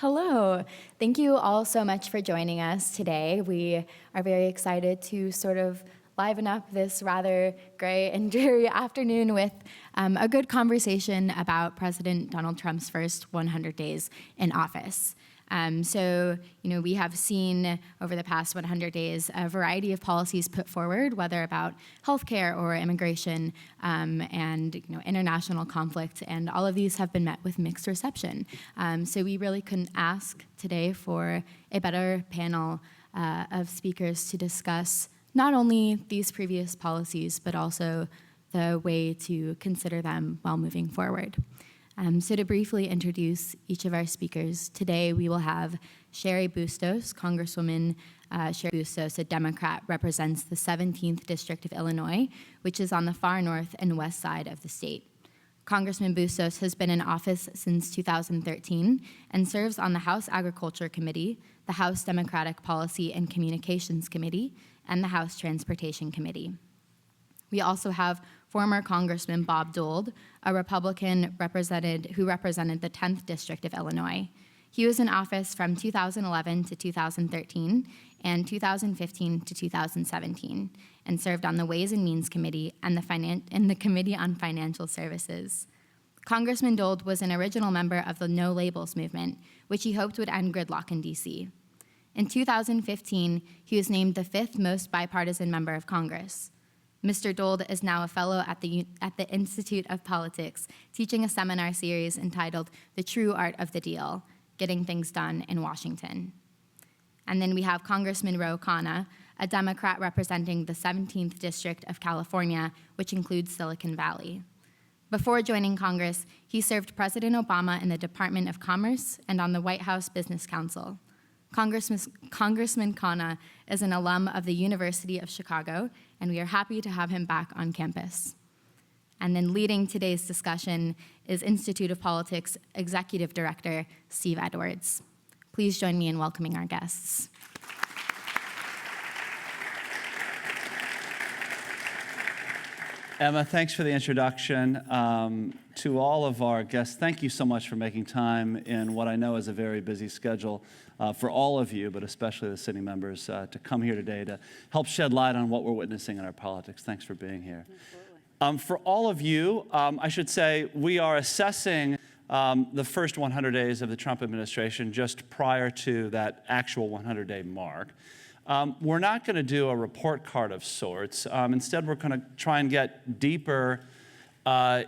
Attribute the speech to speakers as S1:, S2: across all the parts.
S1: Hello. Thank you all so much for joining us today. We are very excited to sort of liven up this rather gray and dreary afternoon with a good conversation about President Donald Trump's first 100 days in office. We have seen over the past 100 days a variety of policies put forward, whether about healthcare or immigration and international conflict, and all of these have been met with mixed reception. So we really couldn't ask today for a better panel of speakers to discuss not only these previous policies, but also the way to consider them while moving forward. So to briefly introduce each of our speakers, today we will have Cheri Bustos. Congresswoman Cheri Bustos, a Democrat, represents the 17th District of Illinois, which is on the far north and west side of the state. Congressman Bustos has been in office since 2013 and serves on the House Agriculture Committee, the House Democratic Policy and Communications Committee, and the House Transportation Committee. We also have former Congressman Bob Dole, a Republican who represented the 10th District of Illinois. He was in office from 2011 to 2013 and 2015 to 2017 and served on the Ways and Means Committee and the Committee on Financial Services. Congressman Dole was an original member of the No Labels movement, which he hoped would end gridlock in D.C. In 2015, he was named the 5th most bipartisan member of Congress. Mr. Dole is now a fellow at the Institute of Politics, teaching a seminar series entitled The True Art of the Deal, Getting Things Done in Washington. And then we have Congressman Ro Khanna, a Democrat representing the 17th District of California, which includes Silicon Valley. Before joining Congress, he served President Obama in the Department of Commerce and on the White House Business Council. Congressman Khanna is an alum of the University of Chicago, and we are happy to have him back on campus. And then leading today's discussion is Institute of Politics Executive Director Steve Edwards. Please join me in welcoming our guests.
S2: Emma, thanks for the introduction. To all of our guests, thank you so much for making time in what I know is a very busy schedule for all of you, but especially the sitting members, to come here today to help shed light on what we're witnessing in our politics. Thanks for being here. For all of you, I should say we are assessing the first 100 days of the Trump administration just prior to that actual 100-day mark. We're not going to do a report card of sorts. Instead, we're going to try and get deeper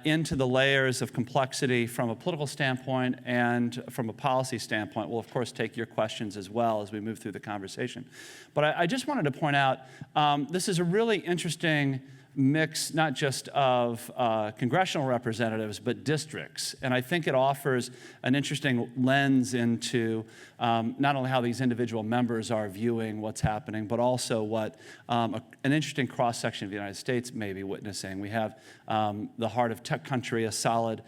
S2: into the layers of complexity from a political standpoint and from a policy standpoint. We'll, of course, take your questions as well as we move through the conversation. But I just wanted to point out, this is a really interesting mix, not just of congressional representatives, but districts. And I think it offers an interesting lens into not only how these individual members are viewing what's happening, but also what an interesting cross-section of the United States may be witnessing. We have the heart of tech country, a solid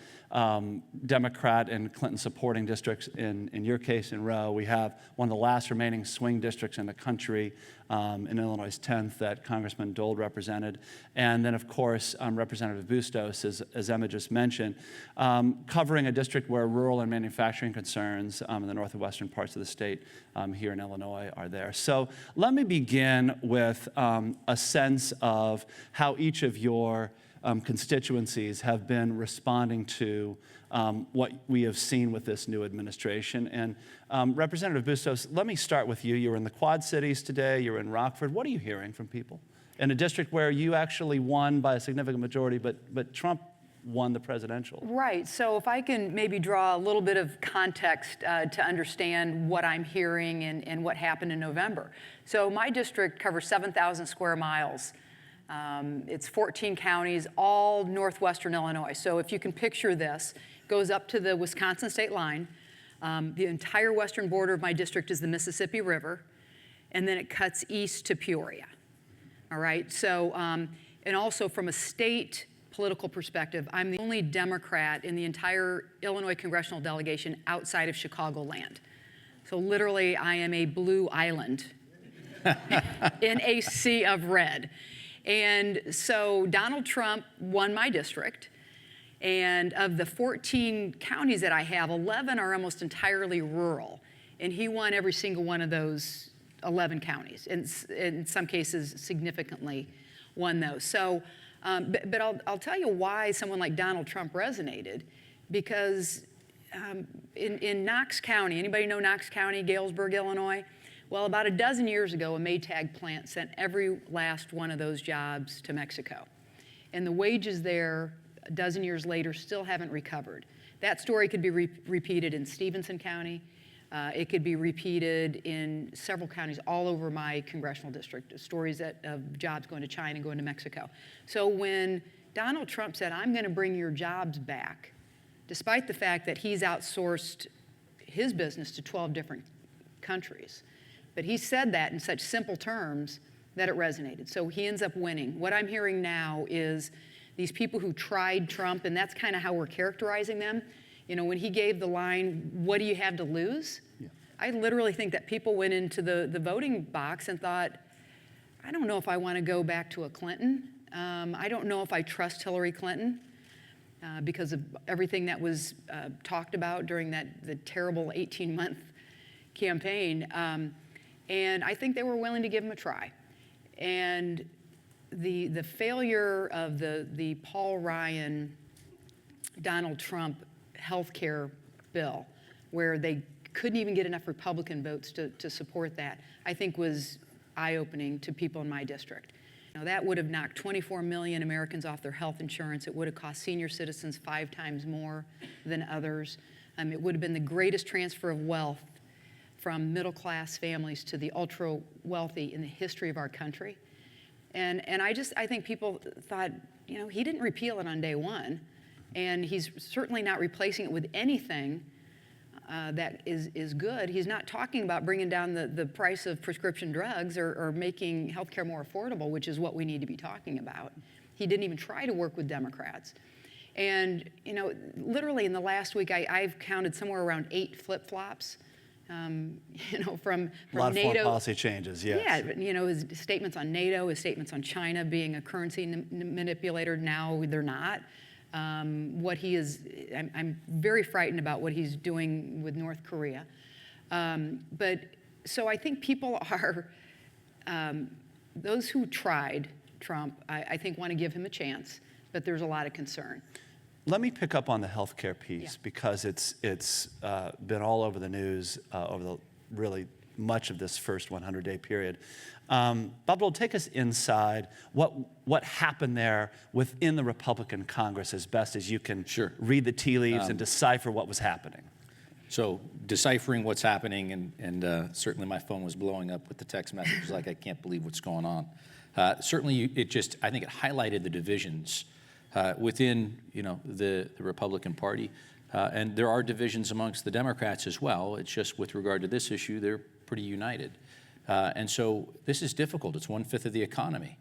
S2: Democrat and Clinton supporting districts in your case in Roe. We have one of the last remaining swing districts in the country in Illinois' 10th that Congressman Dole represented. And then, of course, Representative Bustos, as Emma just mentioned, covering a district where rural and manufacturing concerns in the northwestern parts of the state here in Illinois are there. So let me begin with a sense of how each of your constituencies have been responding to what we have seen with this new administration. And Representative Bustos, let me start with you. You were in the Quad Cities today. You're in Rockford. What are you hearing from people in a district where you actually won by a significant majority, but Trump won the presidential?
S3: Right. So if I can maybe draw a little bit of context to understand what I'm hearing and what happened in November. So my district covers 7,000 square miles. It's 14 counties, all northwestern Illinois. So if you can picture this, it goes up to the Wisconsin state line. The entire western border of my district is the Mississippi River, and then it cuts east to Peoria. All right. So, and also from a state political perspective, I'm the only Democrat in the entire Illinois congressional delegation outside of Chicagoland. So literally, I am a blue island in a sea of red. And so Donald Trump won my district. And of the 14 counties that I have, 11 are almost entirely rural. And he won every single one of those 11 counties, and in some cases significantly won those. So, but I'll tell you why someone like Donald Trump resonated, because in Knox County, anybody know Knox County, Galesburg, Illinois? Well, about a dozen years ago, a Maytag plant sent every last one of those jobs to Mexico. And the wages there, a dozen years later, still haven't recovered. That story could be repeated in Stevenson County. It could be repeated in several counties all over my congressional district, stories of jobs going to China and going to Mexico. So when Donald Trump said, I'm going to bring your jobs back, despite the fact that he's outsourced his business to 12 different countries, but he said that in such simple terms that it resonated. So he ends up winning. What I'm hearing now is these people who tried Trump, and that's kind of how we're characterizing them. You know, when he gave the line, what do you have to lose? Yeah. I literally think that people went into the voting box and thought, I don't know if I want to go back to a Clinton. I don't know if I trust Hillary Clinton because of everything that was talked about during the terrible 18-month campaign. And I think they were willing to give him a try. And the failure of the Paul Ryan, Donald Trump healthcare bill, where they couldn't even get enough Republican votes to support that, I think was eye-opening to people in my district. Now, that would have knocked 24 million Americans off their health insurance. It would have cost senior citizens 5 times more than others. It would have been the greatest transfer of wealth from middle-class families to the ultra-wealthy in the history of our country. And I think people thought, you know, he didn't repeal it on day one, and he's certainly not replacing it with anything that is good. He's not talking about bringing down the price of prescription drugs or making healthcare more affordable, which is what we need to be talking about. He didn't even try to work with Democrats. And, you know, literally in the last week, I've counted somewhere around 8 flip-flops. You know, from
S2: a lot of
S3: NATO.
S2: foreign policy changes, yes.
S3: Yeah, you know, his statements on NATO, his statements on China being a currency manipulator, now they're not. What he is, I'm very frightened about what he's doing with North Korea. But so I think people are, those who tried Trump, I think want to give him a chance, but there's a lot of concern.
S2: Let me pick up on the healthcare piece because it's been all over the news over the really much of this first 100-day period. Bob, take us inside what happened there within the Republican Congress as best as you can read the tea leaves and decipher what was happening.
S4: So deciphering what's happening, and certainly my phone was blowing up with the text messages like I can't believe what's going on. Certainly I think it highlighted the divisions within, you know, the Republican Party, and there are divisions amongst the Democrats as well. It's just with regard to this issue, they're pretty united, and so this is difficult. It's 1/5 of the economy,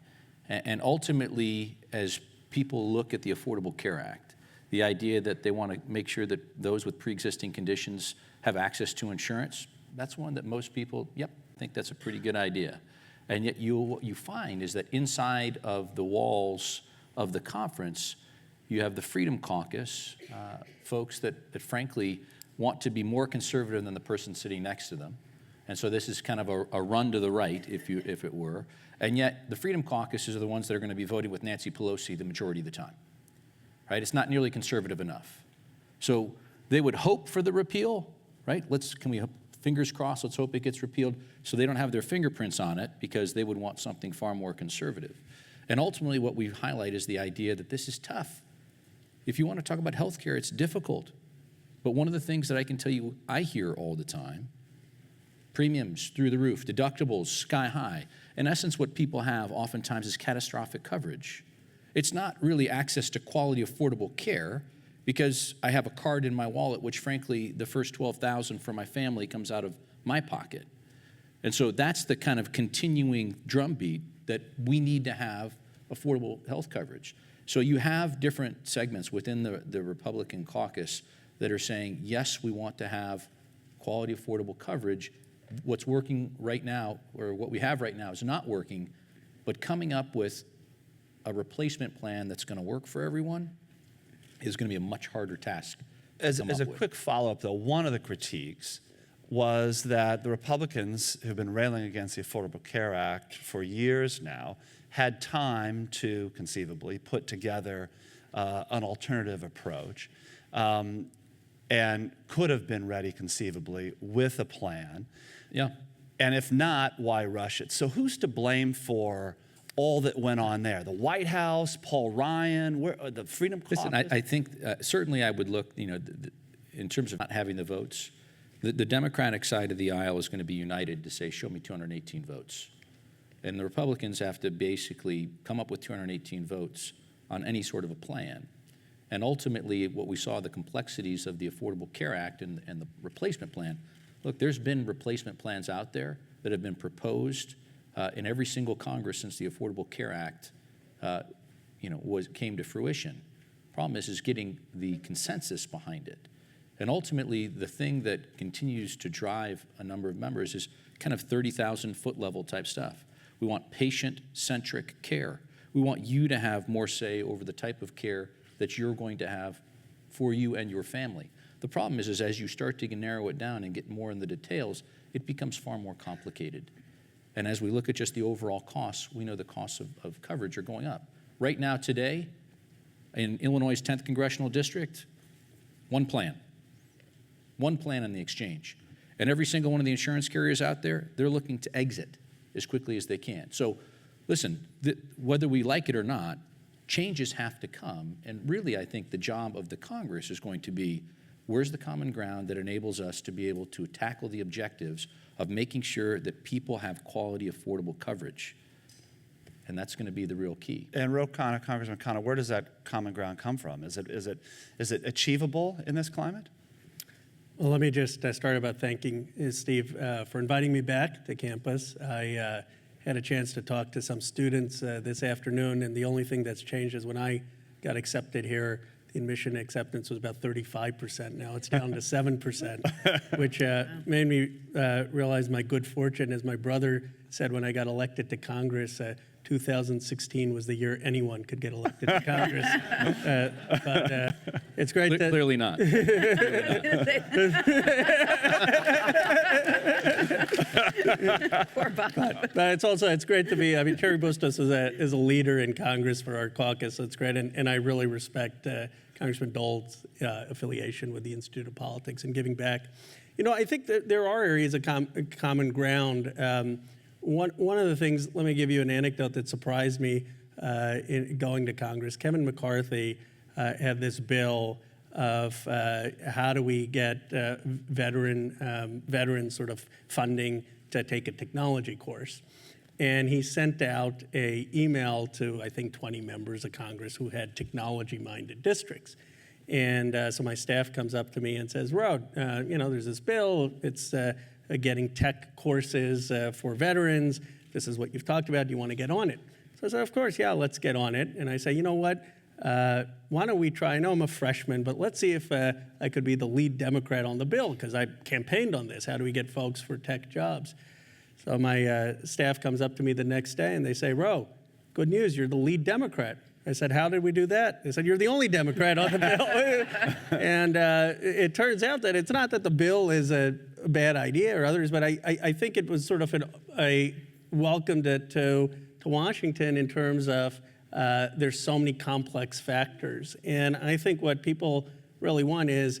S4: and ultimately, as people look at the Affordable Care Act, the idea that they want to make sure that those with pre-existing conditions have access to insurance, that's one that most people, think that's a pretty good idea, and yet what you find is that inside of the walls of the conference, you have the Freedom Caucus, folks that frankly want to be more conservative than the person sitting next to them. And so this is kind of a run to the right, if it were. And yet the Freedom Caucuses are the ones that are going to be voting with Nancy Pelosi the majority of the time. Right? It's not nearly conservative enough. So they would hope for the repeal, right? Fingers crossed, let's hope it gets repealed so they don't have their fingerprints on it because they would want something far more conservative. And ultimately, what we highlight is the idea that this is tough. If you want to talk about healthcare, it's difficult. But one of the things that I can tell you I hear all the time, premiums through the roof, deductibles sky high. In essence, what people have oftentimes is catastrophic coverage. It's not really access to quality, affordable care because I have a card in my wallet, which frankly, the first $12,000 for my family comes out of my pocket. And so that's the kind of continuing drumbeat that we need to have affordable health coverage. So you have different segments within the Republican caucus that are saying, yes, we want to have quality, affordable coverage. What's working right now, or what we have right now, is not working, but coming up with a replacement plan that's going to work for everyone, is going to be a much harder task.
S2: As a quick follow-up, though, one of the critiques was that the Republicans who've been railing against the Affordable Care Act for years now had time to conceivably put together an alternative approach and could have been ready conceivably with a plan.
S4: Yeah.
S2: And if not, why rush it? So who's to blame for all that went on there? The White House, Paul Ryan, the Freedom Caucus?
S4: Listen, I think certainly I would look, in terms of not having the votes, the Democratic side of the aisle is going to be united to say, show me 218 votes. And the Republicans have to basically come up with 218 votes on any sort of a plan. And ultimately, what we saw, the complexities of the Affordable Care Act and the replacement plan, look, there's been replacement plans out there that have been proposed in every single Congress since the Affordable Care Act came to fruition. Problem is getting the consensus behind it. And ultimately, the thing that continues to drive a number of members is kind of 30,000-foot level type stuff. We want patient-centric care. We want you to have more say over the type of care that you're going to have for you and your family. The problem is as you start to narrow it down and get more in the details, it becomes far more complicated. And as we look at just the overall costs, we know the costs of coverage are going up. Right now, today, in Illinois' 10th Congressional District, one plan in the exchange. And every single one of the insurance carriers out there, they're looking to exit as quickly as they can. So listen, whether we like it or not, changes have to come. And really, I think the job of the Congress is going to be, where's the common ground that enables us to be able to tackle the objectives of making sure that people have quality, affordable coverage? And that's going to be the real key.
S2: And Congressman Connor, where does that common ground come from? Is it achievable in this climate?
S5: Well, let me just start by thanking Steve for inviting me back to campus. I had a chance to talk to some students this afternoon, and the only thing that's changed is when I got accepted here, the admission acceptance was about 35%. Now it's down to 7%, which made me realize my good fortune. As my brother said when I got elected to Congress, 2016 was the year anyone could get elected to Congress. But it's great that...
S4: Clearly not.
S3: Poor Bob.
S5: But it's great to be, Terry Bustos is a leader in Congress for our caucus, so it's great. And I really respect Congressman Dole's affiliation with the Institute of Politics and giving back. I think that there are areas of common ground. One of the things, let me give you an anecdote that surprised me in going to Congress. Kevin McCarthy had this bill of how do we get veteran sort of funding to take a technology course. And he sent out an email to, I think, 20 members of Congress who had technology-minded districts. And so my staff comes up to me and says, Rod, there's this bill. It's getting tech courses for veterans. This is what you've talked about. Do you want to get on it? So I said, of course, yeah, let's get on it. And I say, you know what? Why don't we try? I know I'm a freshman, but let's see if I could be the lead Democrat on the bill, because I campaigned on this. How do we get folks for tech jobs? So my staff comes up to me the next day and they say, Ro, good news, you're the lead Democrat. I said, how did we do that? They said, you're the only Democrat on the bill. And it turns out that it's not that the bill is a bad idea or others, but I think it was sort of a welcome to Washington in terms of there's so many complex factors. And I think what people really want is,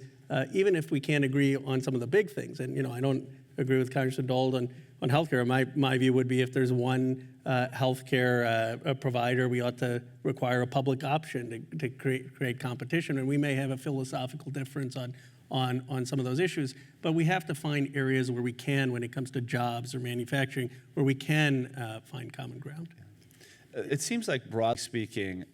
S5: even if we can't agree on some of the big things, and I don't agree with Congressman Dole on healthcare. My view would be if there's one healthcare provider, we ought to require a public option to create competition. And we may have a philosophical difference on some of those issues, but we have to find areas where we can, when it comes to jobs or manufacturing, where we can find common ground.
S2: It seems like, broadly speaking,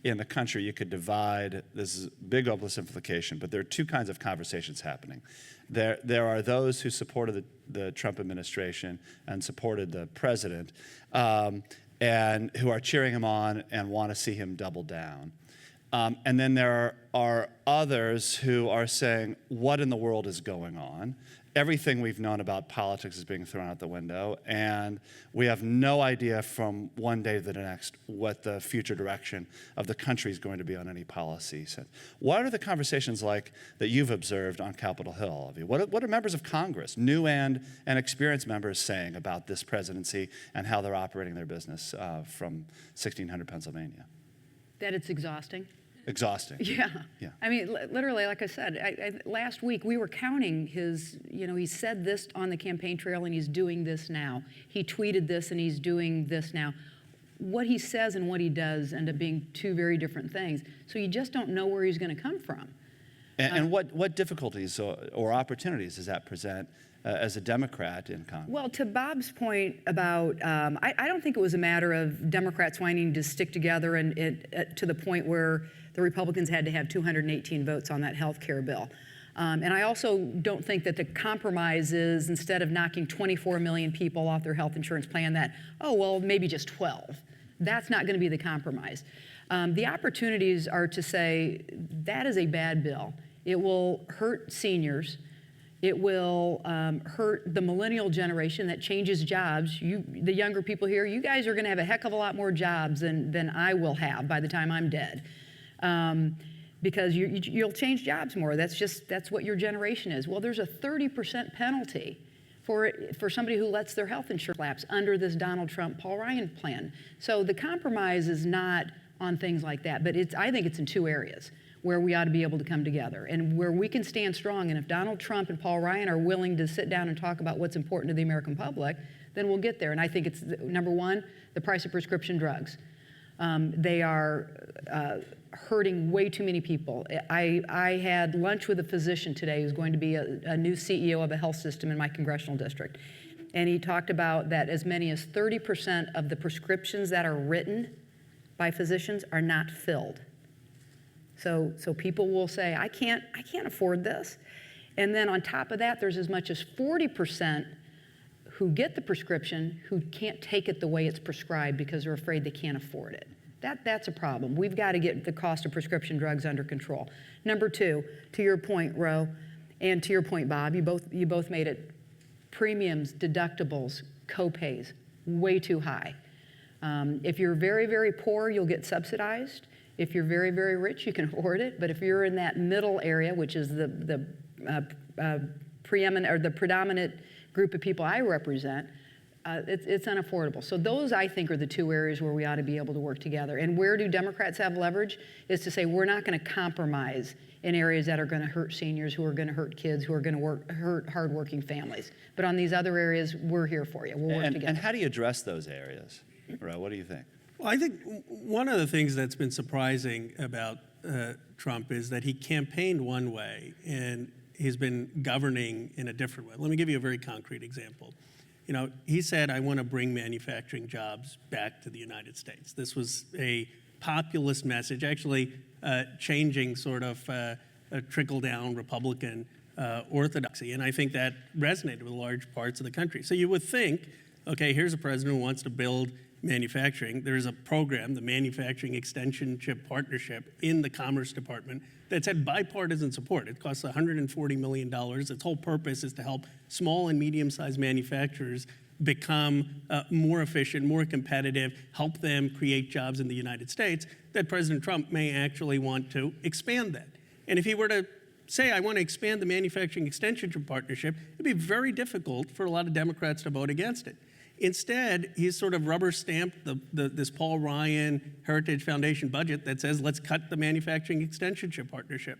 S2: in the country, you could divide, this is big oversimplification, but there are two kinds of conversations happening. There are those who supported the Trump administration and supported the president, and who are cheering him on and want to see him double down. And then there are others who are saying, what in the world is going on? everything we've known about politics is being thrown out the window, and we have no idea from one day to the next what the future direction of the country is going to be on any policies. What are the conversations like that you've observed on Capitol Hill? What are members of Congress, new and experienced members, saying about this presidency and how they're operating their business from 1600 Pennsylvania?
S3: That it's exhausting.
S2: Exhausting.
S3: Yeah.
S2: Yeah.
S3: I mean, literally, like I said, last week we were counting his, he said this on the campaign trail and he's doing this now. He tweeted this and he's doing this now. What he says and what he does end up being two very different things. So you just don't know where he's going to come from.
S2: And what difficulties or opportunities does that present as a Democrat in Congress?
S3: Well, to Bob's point about, I don't think it was a matter of Democrats wanting to stick together and to the point where the Republicans had to have 218 votes on that health care bill. And I also don't think that the compromise is, instead of knocking 24 million people off their health insurance plan, that, oh, well, maybe just 12. That's not going to be the compromise. The opportunities are to say, that is a bad bill. It will hurt seniors. It will hurt the millennial generation that changes jobs. The younger people here, you guys are going to have a heck of a lot more jobs than I will have by the time I'm dead. Because you'll change jobs more. That's what your generation is. Well, there's a 30% penalty for somebody who lets their health insurance lapse under this Donald Trump, Paul Ryan plan. So the compromise is not on things like that, but I think it's in two areas where we ought to be able to come together and where we can stand strong. And if Donald Trump and Paul Ryan are willing to sit down and talk about what's important to the American public, then we'll get there. And I think it's, number one, the price of prescription drugs. They are hurting way too many people. I had lunch with a physician today who's going to be a new CEO of a health system in my congressional district. And he talked about that as many as 30% of the prescriptions that are written by physicians are not filled. So people will say, I can't afford this. And then on top of that, there's as much as 40% who get the prescription who can't take it the way it's prescribed because they're afraid they can't afford it. That's a problem. We've got to get the cost of prescription drugs under control. Number two, to your point, Ro, and to your point, Bob, you both made it, premiums, deductibles, co-pays, way too high. If you're very, very poor, you'll get subsidized. If you're very, very rich, you can afford it. But if you're in that middle area, which is the preeminent or the predominant group of people I represent, it's unaffordable. So those, I think, are the two areas where we ought to be able to work together. And where do Democrats have leverage is to say we're not going to compromise in areas that are going to hurt seniors, who are going to hurt kids, who are going to hurt hardworking families. But on these other areas, we're here for you. We'll work together.
S2: And how do you address those areas? Ro, what do you think?
S5: Well, I think one of the things that's been surprising about Trump is that he campaigned one way and he's been governing in a different way. Let me give you a very concrete example. He said, I want to bring manufacturing jobs back to the United States. This was a populist message, actually changing sort of a trickle-down Republican orthodoxy. And I think that resonated with large parts of the country. So you would think, okay, here's a president who wants to build manufacturing. There's a program, the Manufacturing Extensionship Partnership in the Commerce Department, that's had bipartisan support. It costs $140 million. Its whole purpose is to help small and medium-sized manufacturers become more efficient, more competitive, help them create jobs in the United States, that President Trump may actually want to expand that. And if he were to say, I want to expand the Manufacturing Extensionship Partnership, it'd be very difficult for a lot of Democrats to vote against it. Instead, he's sort of rubber-stamped this Paul Ryan Heritage Foundation budget that says, let's cut the Manufacturing Extensionship Partnership.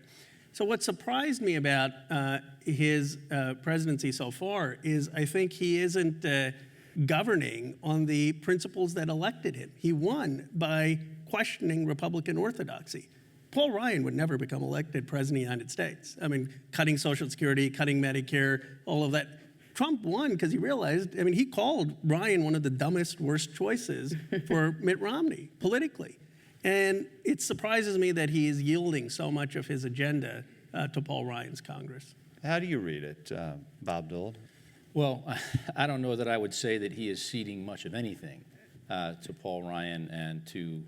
S5: So what surprised me about his presidency so far is I think he isn't governing on the principles that elected him. He won by questioning Republican orthodoxy. Paul Ryan would never become elected president of the United States. I mean, cutting Social Security, cutting Medicare, all of that. Trump won because he realized, he called Ryan one of the dumbest, worst choices for Mitt Romney politically. And it surprises me that he is yielding so much of his agenda to Paul Ryan's Congress.
S2: How do you read it, Bob Dole?
S4: Well, I don't know that I would say that he is ceding much of anything to Paul Ryan and to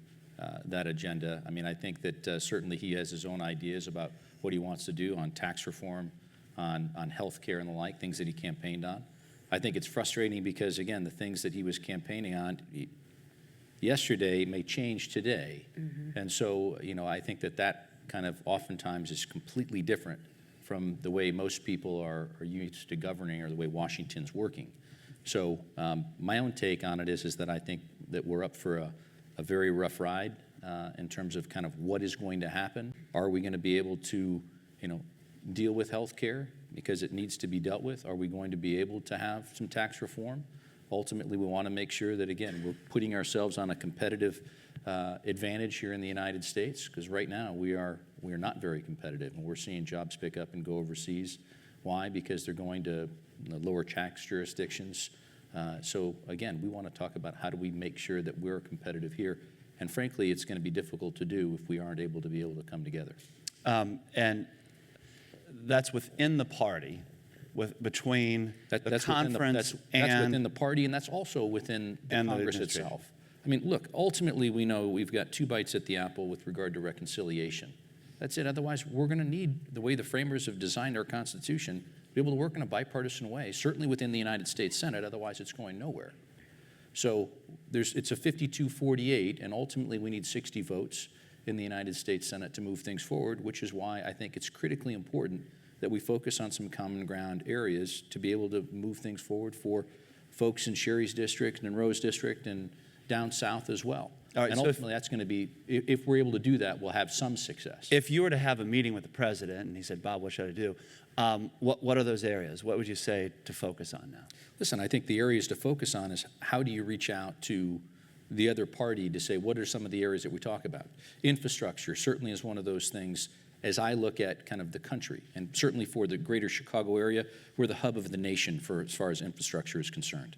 S4: that agenda. I think that certainly he has his own ideas about what he wants to do on tax reform, on health care and the like, things that he campaigned on. I think it's frustrating because, again, the things that he was campaigning on yesterday may change today. And so, I think that kind of oftentimes is completely different from the way most people are used to governing or the way Washington's working. So my own take on it is that I think that we're up for a very rough ride in terms of kind of what is going to happen. Are we going to be able to, deal with health care because it needs to be dealt with? Are we going to be able to have some tax reform? Ultimately, we want to make sure that, again, we're putting ourselves on a competitive advantage here in the United States, because right now we are not very competitive, and we're seeing jobs pick up and go overseas. Why? Because they're going to lower tax jurisdictions. So again, we want to talk about how do we make sure that we're competitive here. And frankly, it's going to be difficult to do if we aren't able to come together.
S2: And that's within the party, between the conference
S4: that's within the party, and that's also within the Congress itself. I mean, look, ultimately we know we've got two bites at the apple with regard to reconciliation. That's it. Otherwise, we're going to need, the way the framers have designed our Constitution, to be able to work in a bipartisan way, certainly within the United States Senate. Otherwise, it's going nowhere. So it's a 52-48, and ultimately we need 60 votes in the United States Senate to move things forward, which is why I think it's critically important that we focus on some common ground areas to be able to move things forward for folks in Sherry's district and Rose district and down south as well.
S2: All right,
S4: and
S2: so
S4: ultimately, that's going to be, if we're able to do that, we'll have some success.
S2: If you were to have a meeting with the president and he said, Bob, what should I do? What are those areas? What would you say to focus on now?
S4: Listen, I think the areas to focus on is how do you reach out to the other party to say, what are some of the areas that we talk about? Infrastructure certainly is one of those things as I look at kind of the country, and certainly for the greater Chicago area, we're the hub of the nation as far as infrastructure is concerned.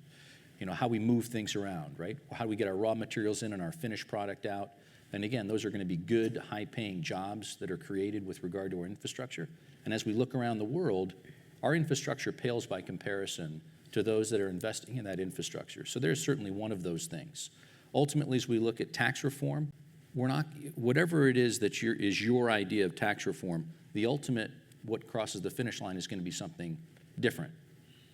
S4: How we move things around, right? How do we get our raw materials in and our finished product out? And again, those are going to be good, high-paying jobs that are created with regard to our infrastructure. And as we look around the world, our infrastructure pales by comparison to those that are investing in that infrastructure. So there's certainly one of those things. Ultimately, as we look at tax reform, whatever it is that is your idea of tax reform, the ultimate, what crosses the finish line is going to be something different,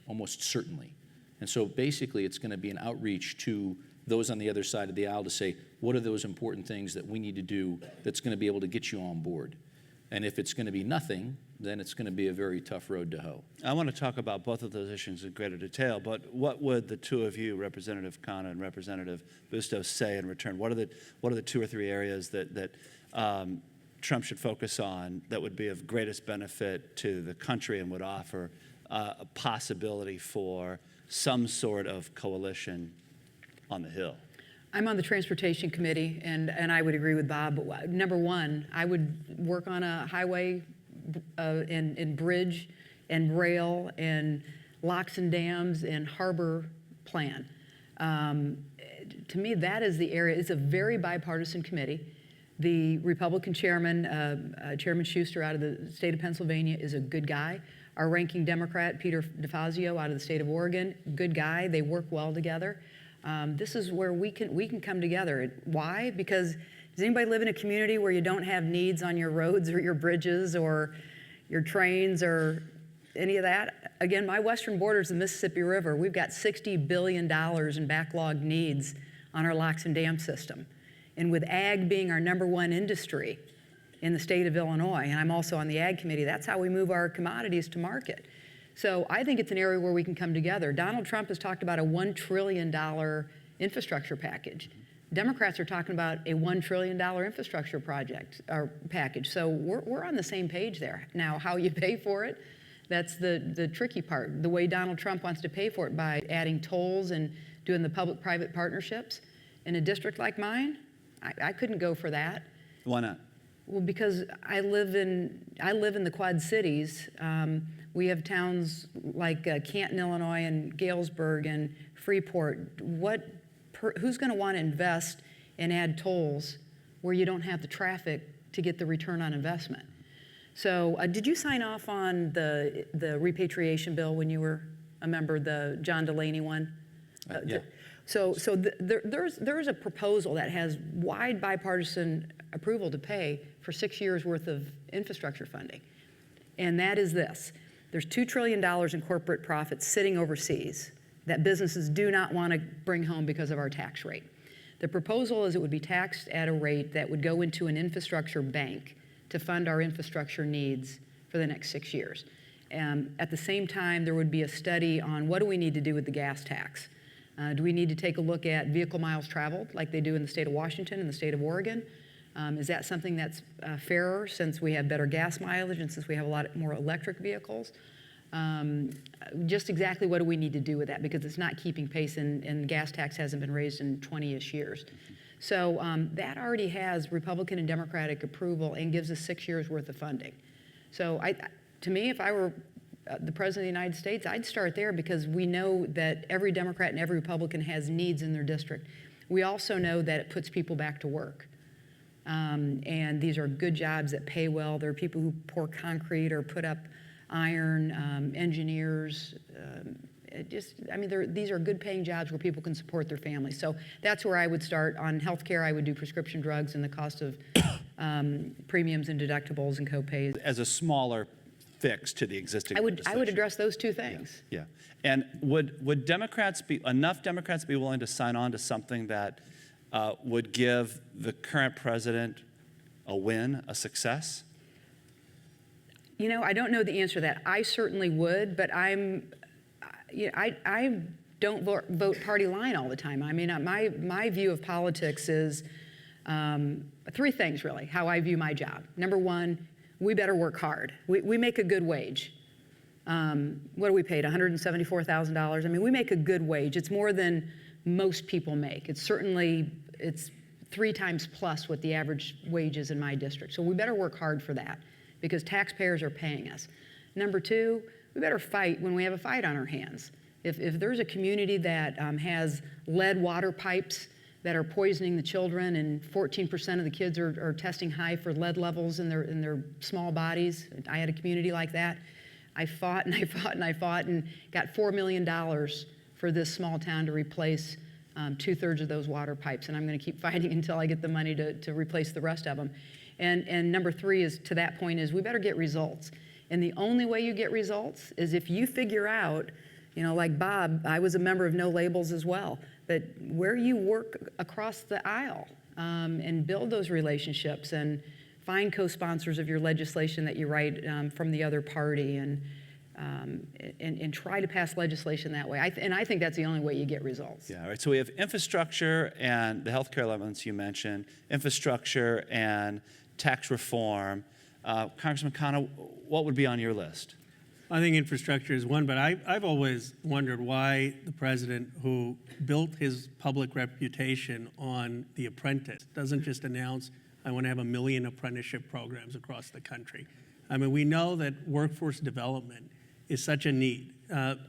S4: almost certainly. And so basically, it's going to be an outreach to those on the other side of the aisle to say, what are those important things that we need to do that's going to be able to get you on board? And if it's going to be nothing, then it's going to be a very tough road to hoe.
S2: I want to talk about both of those issues in greater detail, but what would the two of you, Representative Khanna and Representative Bustos, say in return? What are the two or three areas that Trump should focus on that would be of greatest benefit to the country and would offer a possibility for some sort of coalition on the Hill?
S3: I'm on the Transportation Committee, and I would agree with Bob. But number one, I would work on a highway and bridge and rail and locks and dams and harbor plan. To me, that is the area. It's a very bipartisan committee. The Republican chairman, Chairman Schuster out of the state of Pennsylvania, is a good guy. Our ranking Democrat, Peter DeFazio out of the state of Oregon, good guy. They work well together. This is where we can come together. Why? Because does anybody live in a community where you don't have needs on your roads or your bridges or your trains or any of that? Again, my western border is the Mississippi River. We've got $60 billion in backlog needs on our locks and dam system. And with ag being our number one industry in the state of Illinois, and I'm also on the ag committee, that's how we move our commodities to market. So I think it's an area where we can come together. Donald Trump has talked about a $1 trillion infrastructure package. Democrats are talking about a $1 trillion infrastructure project or package. So we're on the same page there. Now, how you pay for it, that's the tricky part. The way Donald Trump wants to pay for it by adding tolls and doing the public-private partnerships. In a district like mine, I couldn't go for that.
S2: Why not?
S3: Well, because I live in the Quad Cities. We have towns like Canton, Illinois, and Galesburg and Freeport. Who's going to want to invest and add tolls where you don't have the traffic to get the return on investment? So, did you sign off on the repatriation bill when you were a member, the John Delaney one?
S4: Yeah.
S3: There's a proposal that has wide bipartisan approval to pay for 6 years worth of infrastructure funding. And that is this. There's $2 trillion in corporate profits sitting overseas that businesses do not want to bring home because of our tax rate. The proposal is it would be taxed at a rate that would go into an infrastructure bank to fund our infrastructure needs for the next 6 years. At the same time, there would be a study on what do we need to do with the gas tax. Do we need to take a look at vehicle miles traveled like they do in the state of Washington and the state of Oregon? Is that something that's fairer since we have better gas mileage and since we have a lot more electric vehicles? Just exactly what do we need to do with that, because it's not keeping pace and gas tax hasn't been raised in 20-ish years. So that already has Republican and Democratic approval and gives us 6 years worth of funding. So to me, if I were the President of the United States, I'd start there because we know that every Democrat and every Republican has needs in their district. We also know that it puts people back to work. And these are good jobs that pay well. There are people who pour concrete or put up iron, engineers. These are good paying jobs where people can support their families. So that's where I would start. On healthcare, I would do prescription drugs and the cost of premiums and deductibles and co-pays.
S2: As a smaller fix to the existing
S3: I would
S2: legislation.
S3: address those two things.
S2: Yeah. And would enough Democrats be willing to sign on to something that would give the current president a win, a success?
S3: You know, I don't know the answer to that. I certainly would, but I don't vote party line all the time. I mean, my view of politics is three things, really, how I view my job. Number one, we better work hard. We make a good wage. What are we paid, $174,000? I mean, we make a good wage. It's more than most people make. It's 3 times plus what the average wage is in my district. So we better work hard for that because taxpayers are paying us. Number two, we better fight when we have a fight on our hands. If there's a community that has lead water pipes that are poisoning the children and 14% of the kids are testing high for lead levels in their small bodies, I had a community like that. I fought and I fought and I fought and got $4 million for this small town to replace 2/3 of those water pipes, and I'm going to keep fighting until I get the money to replace the rest of them. And number three is, to that point, is we better get results. And the only way you get results is if you figure out, you know, like Bob, I was a member of No Labels as well, but where you work across the aisle and build those relationships and find co-sponsors of your legislation that you write from the other party and try to pass legislation that way. I think that's the only way you get results.
S2: Yeah, all right. So we have infrastructure and the healthcare elements you mentioned, infrastructure and tax reform. Congressman Khanna, what would be on your list?
S5: I think infrastructure is one, but I've always wondered why the president, who built his public reputation on The Apprentice, doesn't just announce, I want to have 1 million apprenticeship programs across the country. I mean, we know that workforce development is such a need.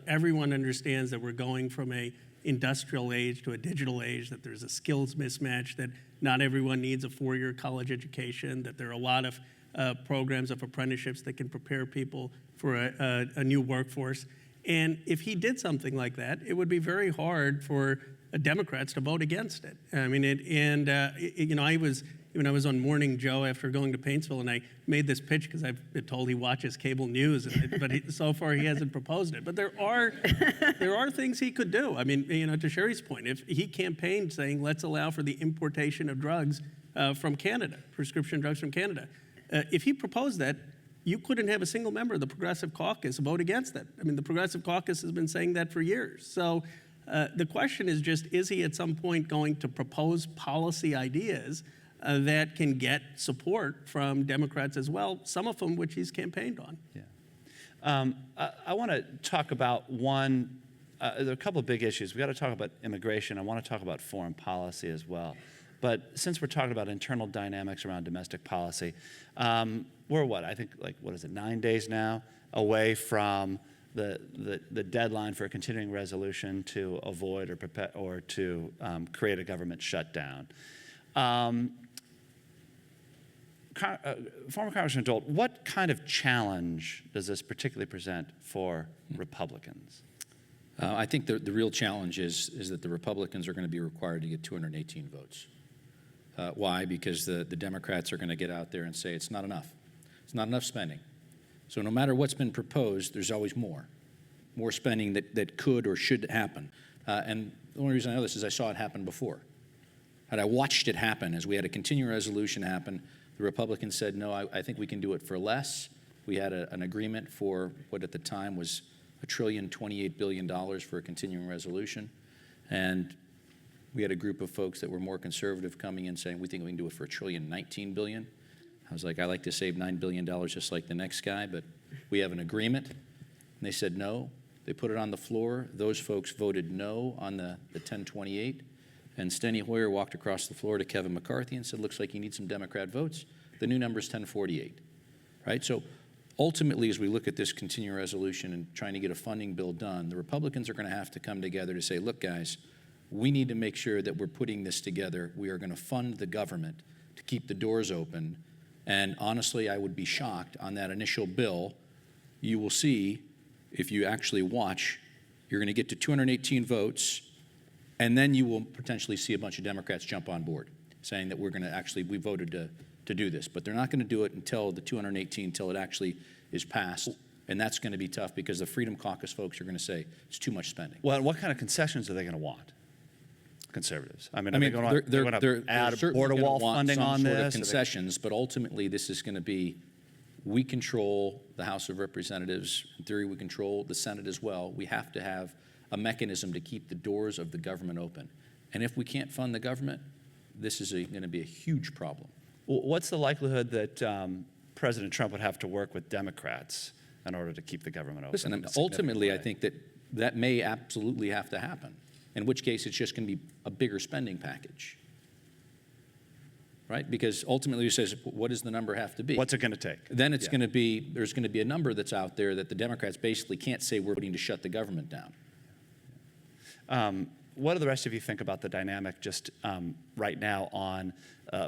S5: Everyone understands that we're going from a industrial age to a digital age, that there's a skills mismatch, that not everyone needs a 4-year college education, that there are a lot of programs of apprenticeships that can prepare people for a new workforce. And if he did something like that, it would be very hard for Democrats to vote against it. I mean, you know, when I was on Morning Joe after going to Paintsville, and I made this pitch because I've been told he watches cable news, but so far he hasn't proposed it. But there are things he could do. I mean, you know, to Sherry's point, if he campaigned saying, let's allow for the importation of drugs from Canada, prescription drugs from Canada, if he proposed that, you couldn't have a single member of the Progressive Caucus vote against it. I mean, the Progressive Caucus has been saying that for years. So the question is just, is he at some point going to propose policy ideas that can get support from Democrats as well, some of them which he's campaigned on?
S2: Yeah. I want to talk about one, there are a couple of big issues. We've got to talk about immigration. I want to talk about foreign policy as well. But since we're talking about internal dynamics around domestic policy, we're I think 9 days now away from the deadline for a continuing resolution to avoid or to create a government shutdown. Former Congressman Dolt, what kind of challenge does this particularly present for Republicans?
S4: I think the real challenge is that the Republicans are going to be required to get 218 votes. Why? Because the Democrats are going to get out there and say it's not enough. It's not enough spending. So no matter what's been proposed, there's always more spending that could or should happen. And the only reason I know this is I saw it happen before. And I watched it happen as we had a continuing resolution happen. The Republicans said, no, I think we can do it for less. We had an agreement for what at the time was $1.028 billion for a continuing resolution. And we had a group of folks that were more conservative coming in saying, we think we can do it for $1.019 billion. I was like, I like to save $9 billion just like the next guy, but we have an agreement. And they said no. They put it on the floor. Those folks voted no on the 1028. And Steny Hoyer walked across the floor to Kevin McCarthy and said, looks like you need some Democrat votes. The new number is 1048, right? So ultimately, as we look at this continuing resolution and trying to get a funding bill done, the Republicans are going to have to come together to say, look, guys, we need to make sure that we're putting this together. We are going to fund the government to keep the doors open. And honestly, I would be shocked on that initial bill. You will see, if you actually watch, you're going to get to 218 votes, and then you will potentially see a bunch of Democrats jump on board, saying that we're going to actually, we voted to do this. But they're not going to do it until the 218, until it actually is passed. And that's going to be tough because the Freedom Caucus folks are going to say it's too much spending.
S2: Well, what kind of concessions are they going to want? Conservatives. I mean,
S4: they're
S2: going to add border wall funding on
S4: sort of
S2: this?
S4: concessions, but ultimately this is going to be, we control the House of Representatives. In theory, we control the Senate as well. We have to have a mechanism to keep the doors of the government open. And if we can't fund the government, this is going to be a huge problem.
S2: Well, what's the likelihood that President Trump would have to work with Democrats in order to keep the government open?
S4: Listen, ultimately, I think that may absolutely have to happen, in which case it's just going to be a bigger spending package, right? Because ultimately it says, what does the number have to be?
S2: What's it going to take?
S4: Then it's going to be, there's going to be a number that's out there that the Democrats basically can't say we're voting to shut the government down.
S2: What do the rest of you think about the dynamic just right now on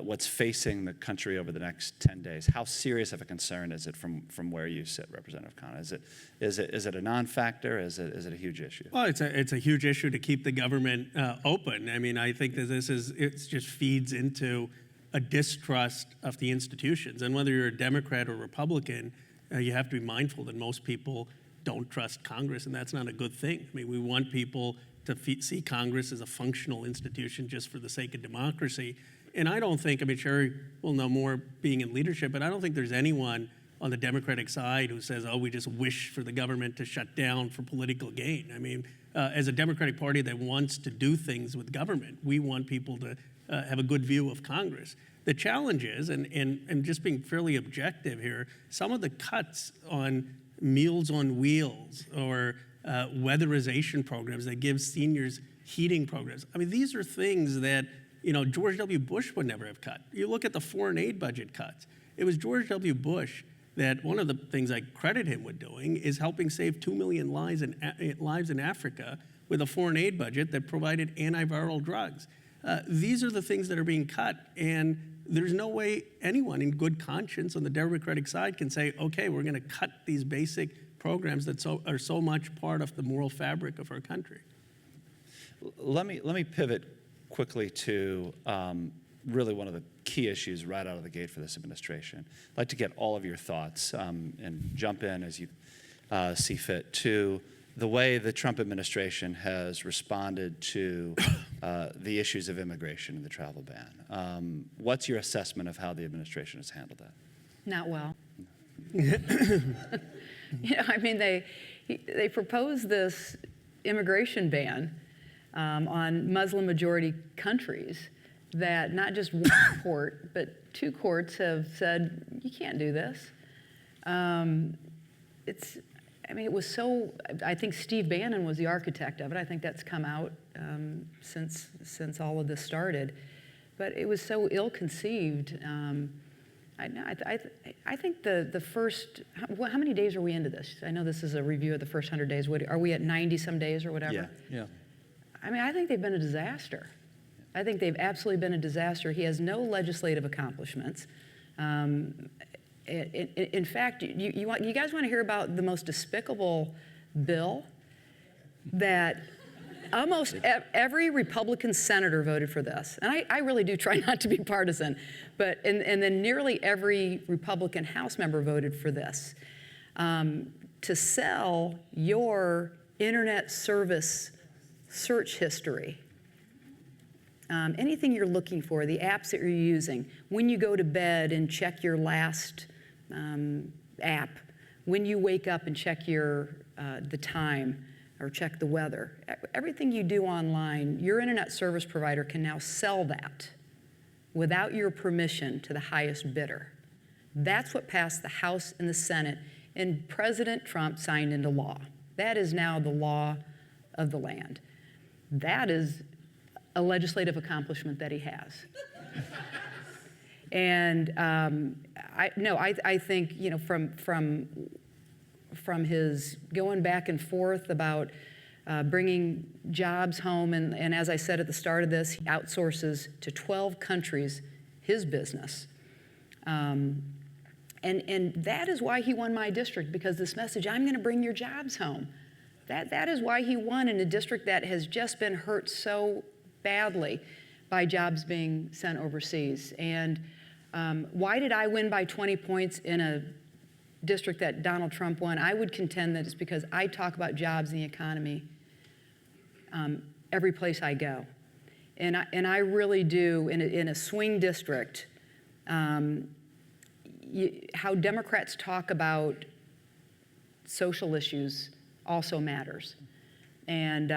S2: what's facing the country over the next 10 days? How serious of a concern is it from where you sit, Representative Khanna? Is it a non-factor? Is it a huge issue?
S5: Well, it's a huge issue to keep the government open. I mean, I think that it just feeds into a distrust of the institutions. And whether you're a Democrat or Republican, you have to be mindful that most people don't trust Congress, and that's not a good thing. I mean, we want people to see Congress as a functional institution just for the sake of democracy. And I don't think, I mean, Sherry will know more being in leadership, but I don't think there's anyone on the Democratic side who says, oh, we just wish for the government to shut down for political gain. I mean, as a Democratic Party that wants to do things with government, we want people to have a good view of Congress. The challenge is, and just being fairly objective here, some of the cuts on Meals on Wheels or weatherization programs that give seniors heating programs. I mean, these are things that, you know, George W. Bush would never have cut. You look at the foreign aid budget cuts. It was George W. Bush that one of the things I credit him with doing is helping save 2 million lives in Africa with a foreign aid budget that provided antiviral drugs. These are the things that are being cut, and there's no way anyone in good conscience on the Democratic side can say, okay, we're going to cut these basic programs that are so much part of the moral fabric of our country.
S2: Let me pivot quickly to really one of the key issues right out of the gate for this administration. I'd like to get all of your thoughts and jump in as you see fit to the way the Trump administration has responded to the issues of immigration and the travel ban. What's your assessment of how the administration has handled that?
S3: Not well. You know, I mean, they proposed this immigration ban on Muslim-majority countries that not just one court, but 2 courts have said, you can't do this. I mean, it was so, I think Steve Bannon was the architect of it. I think that's come out since all of this started. But it was so ill-conceived. I think the first, how many days are we into this? I know this is a review of the first 100 days. Are we at 90-some days or whatever?
S2: Yeah.
S3: I mean, I think they've been a disaster. I think they've absolutely been a disaster. He has no legislative accomplishments. In fact, you guys want to hear about the most despicable bill? That almost every Republican senator voted for this. And I really do try not to be partisan. And then nearly every Republican House member voted for this. to sell your internet service search history. Anything you're looking for, the apps that you're using, when you go to bed and check your last app, when you wake up and check the time or check the weather, everything you do online, your internet service provider can now sell that without your permission to the highest bidder. That's what passed the House and the Senate, and President Trump signed into law. That is now the law of the land. That is a legislative accomplishment that he has. And I think, you know, from his going back and forth about bringing jobs home, and as I said at the start of this, he outsources to 12 countries his business. And that is why he won my district, because this message, I'm going to bring your jobs home. That is why he won in a district that has just been hurt so badly by jobs being sent overseas. And why did I win by 20 points in a district that Donald Trump won? I would contend that it's because I talk about jobs and the economy every place I go. And I really do, in a swing district, how Democrats talk about social issues also matters. And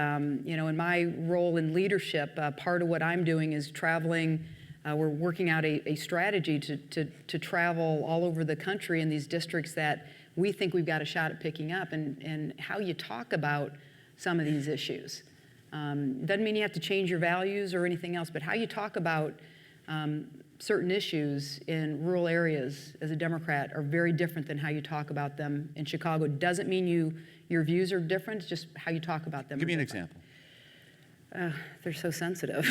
S3: you know, in my role in leadership, part of what I'm doing is traveling. We're working out a strategy to travel all over the country in these districts that we think we've got a shot at picking up, and how you talk about some of these issues. Doesn't mean you have to change your values or anything else, but how you talk about certain issues in rural areas as a Democrat are very different than how you talk about them in Chicago. Doesn't mean your views are different, it's just how you talk about them.
S2: Give me an example.
S3: They're so sensitive.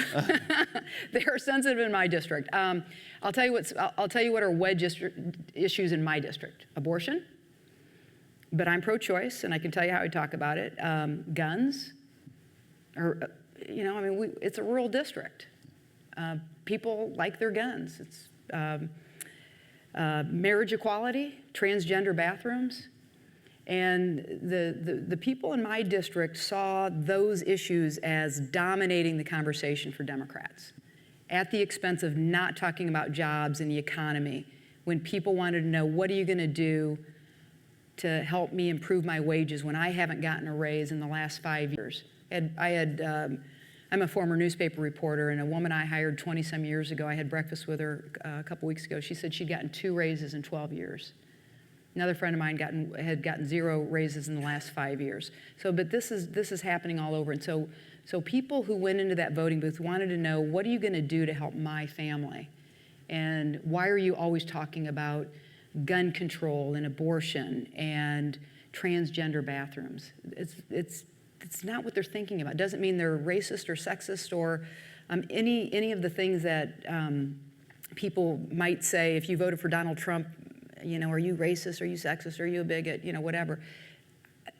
S3: They are sensitive in my district. I'll tell you what are wedge issues in my district. Abortion, but I'm pro-choice, and I can tell you how I talk about it. Guns, or you know, I mean, it's a rural district. People like their guns. It's marriage equality, transgender bathrooms. And the people in my district saw those issues as dominating the conversation for Democrats, at the expense of not talking about jobs and the economy, when people wanted to know, what are you going to do to help me improve my wages when I haven't gotten a raise in the last 5 years? I'm a former newspaper reporter, and a woman I hired 20-some years ago, I had breakfast with her a couple weeks ago. She said she'd gotten 2 raises in 12 years. Another friend of mine had gotten 0 raises in the last 5 years. But this is happening all over. And so people who went into that voting booth wanted to know, what are you going to do to help my family? And why are you always talking about gun control and abortion and transgender bathrooms? It's not what they're thinking about. It doesn't mean they're racist or sexist or any of the things that people might say if you voted for Donald Trump. You know, are you racist? Are you sexist? Are you a bigot? You know, whatever.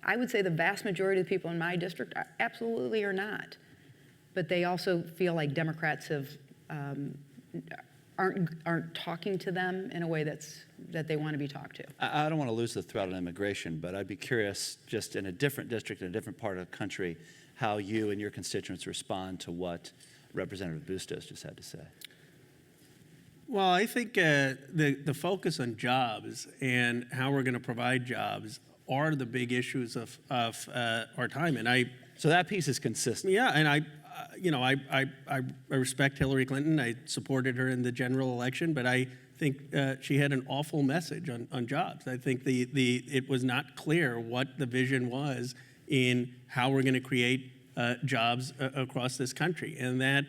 S3: I would say the vast majority of the people in my district absolutely are not. But they also feel like Democrats aren't talking to them in a way that they want to be talked to.
S2: I don't want to lose the thread on immigration, but I'd be curious, just in a different district, in a different part of the country, how you and your constituents respond to what Representative Bustos just had to say.
S5: Well, I think the focus on jobs and how we're going to provide jobs are the big issues of our time. And
S2: so that piece is consistent.
S5: Yeah, and I respect Hillary Clinton. I supported her in the general election, but I think she had an awful message on jobs. I think it was not clear what the vision was in how we're going to create jobs across this country, and that.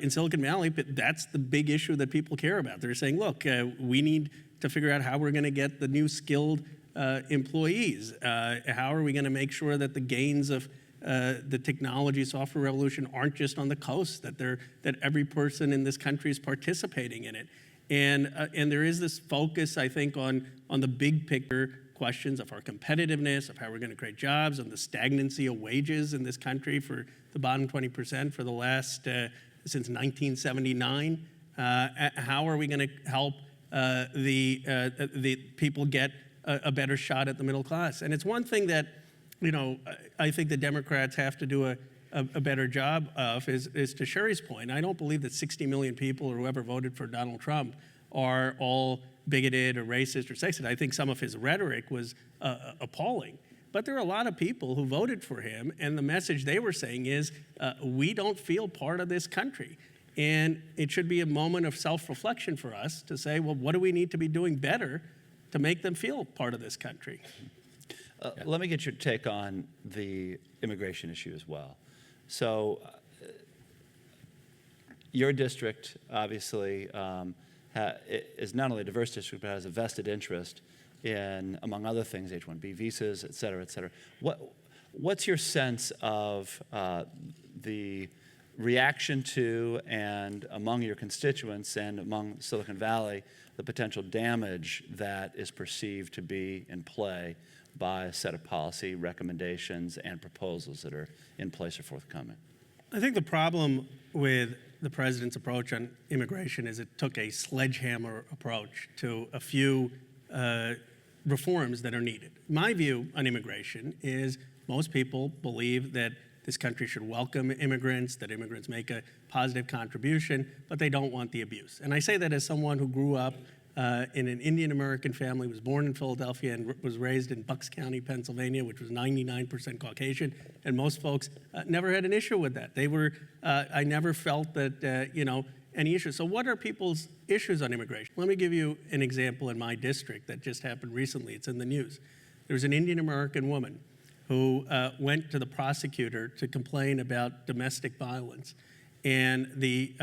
S5: In Silicon Valley, but that's the big issue that people care about. They're saying, look, we need to figure out how we're going to get the new skilled employees. How are we going to make sure that the gains of the technology software revolution aren't just on the coast, that every person in this country is participating in it. And there is this focus, I think, on the big picture questions of our competitiveness, of how we're going to create jobs, on the stagnancy of wages in this country for the bottom 20% for the last since 1979. How are we going to help the people get a better shot at the middle class. And it's one thing that, I think the Democrats have to do a better job of is to Sherry's point. I don't believe that 60 million people or whoever voted for Donald Trump are all bigoted or racist or sexist. I think some of his rhetoric was appalling. But there are a lot of people who voted for him, and the message they were saying is, we don't feel part of this country. And it should be a moment of self-reflection for us to say, well, what do we need to be doing better to make them feel part of this country?
S2: Let me get your take on the immigration issue as well. So your district obviously is not only a diverse district, but has a vested interest in, among other things, H-1B visas, et cetera, et cetera. What's your sense of the reaction to, and among your constituents and among Silicon Valley, the potential damage that is perceived to be in play by a set of policy recommendations and proposals that are in place or forthcoming?
S5: I think the problem with the president's approach on immigration is it took a sledgehammer approach to a few reforms that are needed. My view on immigration is most people believe that this country should welcome immigrants, that immigrants make a positive contribution, but they don't want the abuse. And I say that as someone who grew up in an Indian American family, was born in Philadelphia, and was raised in Bucks County, Pennsylvania, which was 99% Caucasian, and most folks never had an issue with that. I never felt that, any issues. So what are people's issues on immigration? Let me give you an example in my district that just happened recently. It's in the news. There was an Indian American woman who went to the prosecutor to complain about domestic violence. And the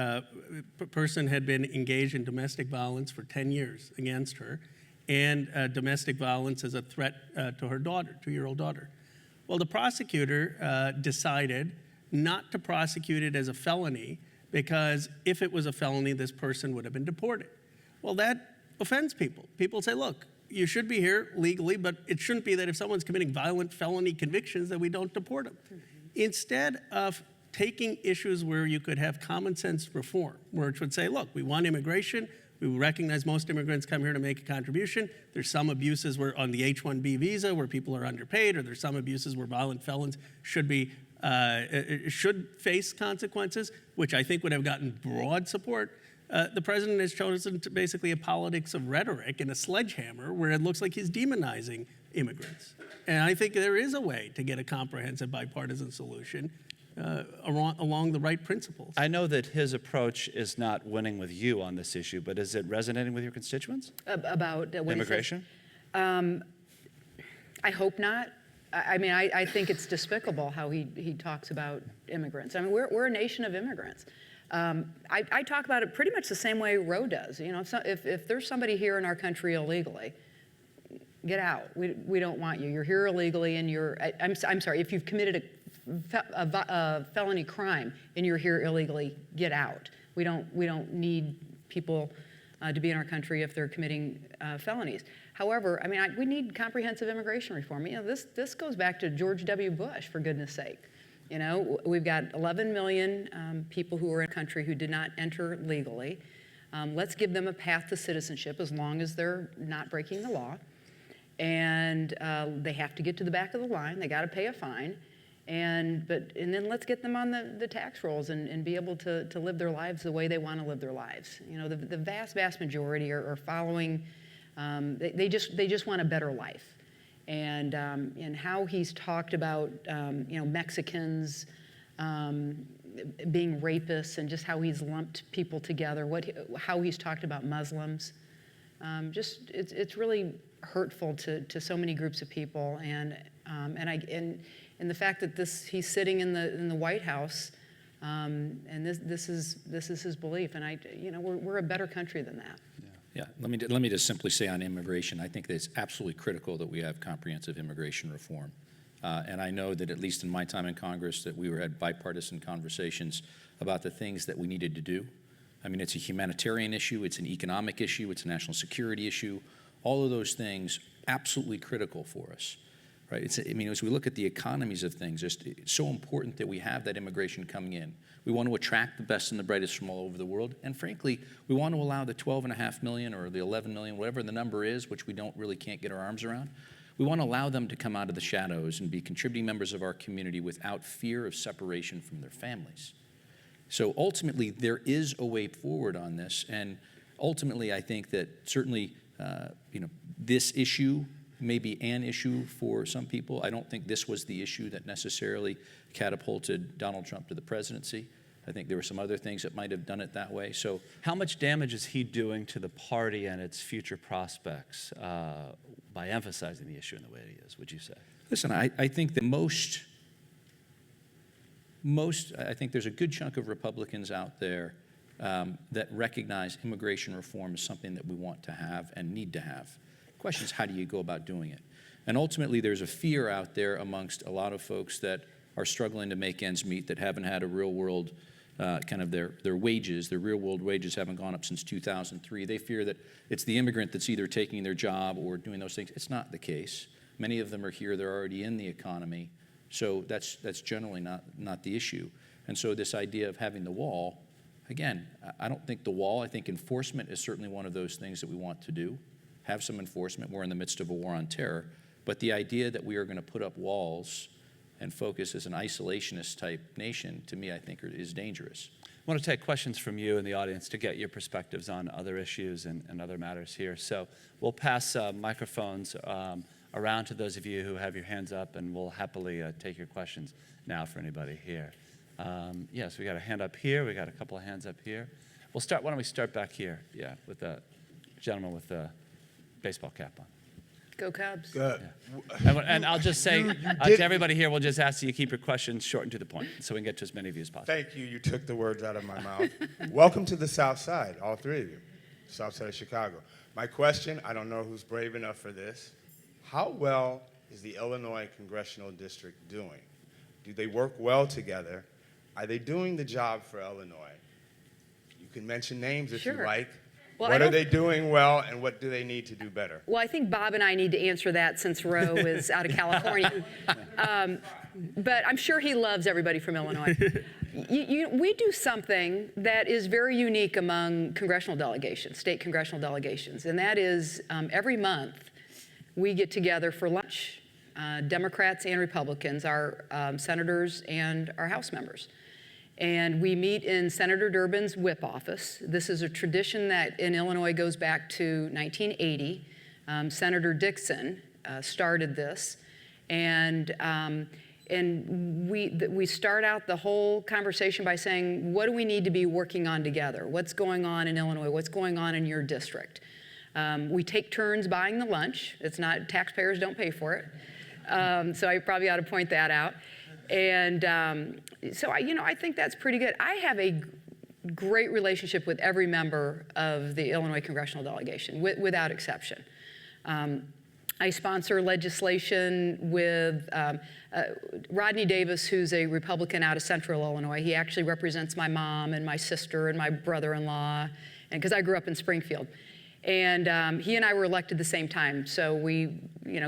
S5: person had been engaged in domestic violence for 10 years against her, and domestic violence as a threat to her daughter, 2-year-old daughter. Well, the prosecutor decided not to prosecute it as a felony, because if it was a felony, this person would have been deported. Well, that offends people. People say, look, you should be here legally, but it shouldn't be that if someone's committing violent felony convictions that we don't deport them. Instead of taking issues where you could have common sense reform, which would say, look, we want immigration, we recognize most immigrants come here to make a contribution. There's some abuses where on the H-1B visa where people are underpaid, or there's some abuses where violent felons should face consequences, which I think would have gotten broad support. The president has chosen to basically a politics of rhetoric and a sledgehammer where it looks like he's demonizing immigrants. And I think there is a way to get a comprehensive bipartisan solution along the right principles.
S2: I know that his approach is not winning with you on this issue, but is it resonating with your constituents?
S3: About what
S2: immigration?
S3: I hope not. I think it's despicable how he talks about immigrants. I mean, we're a nation of immigrants. I talk about it pretty much the same way Roe does. If there's somebody here in our country illegally, get out. We don't want you. You're here illegally, and I'm sorry. If you've committed a felony crime and you're here illegally, get out. We don't need people to be in our country if they're committing felonies. However, we need comprehensive immigration reform. This goes back to George W. Bush, for goodness sake. We've got 11 million people who are in a country who did not enter legally. Let's give them a path to citizenship as long as they're not breaking the law. And they have to get to the back of the line. They got to pay a fine. And then let's get them on the tax rolls and be able to live their lives the way they want to live their lives. The vast majority are following. They just want a better life. And how he's talked about Mexicans being rapists, and just how he's lumped people together. How he's talked about Muslims. It's really hurtful to so many groups of people. And the fact that he's sitting in the White House, and this is his belief, and we're a better country than that.
S4: Yeah, let me just simply say on immigration, I think that it's absolutely critical that we have comprehensive immigration reform. And I know that at least in my time in Congress that we had bipartisan conversations about the things that we needed to do. It's a humanitarian issue, it's an economic issue, it's a national security issue. All of those things absolutely critical for us. right? I mean, as we look at the economies of things, it's so important that we have that immigration coming in. We want to attract the best and the brightest from all over the world. And frankly, we want to allow the 12.5 million or the 11 million, whatever the number is, which we can't get our arms around. We want to allow them to come out of the shadows and be contributing members of our community without fear of separation from their families. So ultimately, there is a way forward on this. And ultimately, I think that certainly, this issue may be an issue for some people. I don't think this was the issue that necessarily catapulted Donald Trump to the presidency. I think there were some other things that might have done it that way. So
S2: How much damage is he doing to the party and its future prospects by emphasizing the issue in the way he is, would you say?
S4: listen, I think that I think there's a good chunk of Republicans out there that recognize immigration reform is something that we want to have and need to have. The question is, how do you go about doing it? And ultimately, there's a fear out there amongst a lot of folks that are struggling to make ends meet, that haven't had a real world kind of their wages, their real world wages haven't gone up since 2003. They fear that it's the immigrant that's either taking their job or doing those things. It's not the case. Many of them are here, they're already in the economy. So that's generally not the issue. And so this idea of having the wall, again, I don't think the wall, I think enforcement is certainly one of those things that we want to do. Have some enforcement. We're in the midst of a war on terror. But the idea that we are going to put up walls and focus as an isolationist type nation, to me, I think is dangerous.
S2: I want to take questions from you in the audience to get your perspectives on other issues and other matters here. So we'll pass microphones around to those of you who have your hands up, and we'll happily take your questions now for anybody here. Yes, we got a hand up here. We got a couple of hands up here. Why don't we start back here? Yeah, with the gentleman with the baseball cap on.
S3: Go Cubs.
S6: Good.
S2: And I'll just say to everybody here, we'll just ask that you keep your questions short and to the point so we can get to as many of you as possible.
S6: Thank you. You took the words out of my mouth. Welcome to the South Side, all three of you. South Side of Chicago. My question, I don't know who's brave enough for this. How well is the Illinois Congressional District doing? Do they work well together? Are they doing the job for Illinois? You can mention names if you
S3: Sure.
S6: like.
S3: Well,
S6: What are they doing well, and what do they need to do better?
S3: Well, I think Bob and I need to answer that since Roe is out of California. But I'm sure he loves everybody from Illinois. We do something that is very unique among congressional delegations, state congressional delegations, and that is every month we get together for lunch, Democrats and Republicans, our senators and our House members. And we meet in Senator Durbin's whip office. This is a tradition that in Illinois goes back to 1980. Senator Dixon started this. And we start out the whole conversation by saying, what do we need to be working on together? What's going on in Illinois? What's going on in your district? We take turns buying the lunch. It's not, taxpayers don't pay for it. So I probably ought to point that out. And so I think that's pretty good. I have a great relationship with every member of the Illinois congressional delegation, without exception. I sponsor legislation with Rodney Davis, who's a Republican out of Central Illinois. He actually represents my mom and my sister and my brother-in-law, and because I grew up in Springfield. And he and I were elected the same time, so we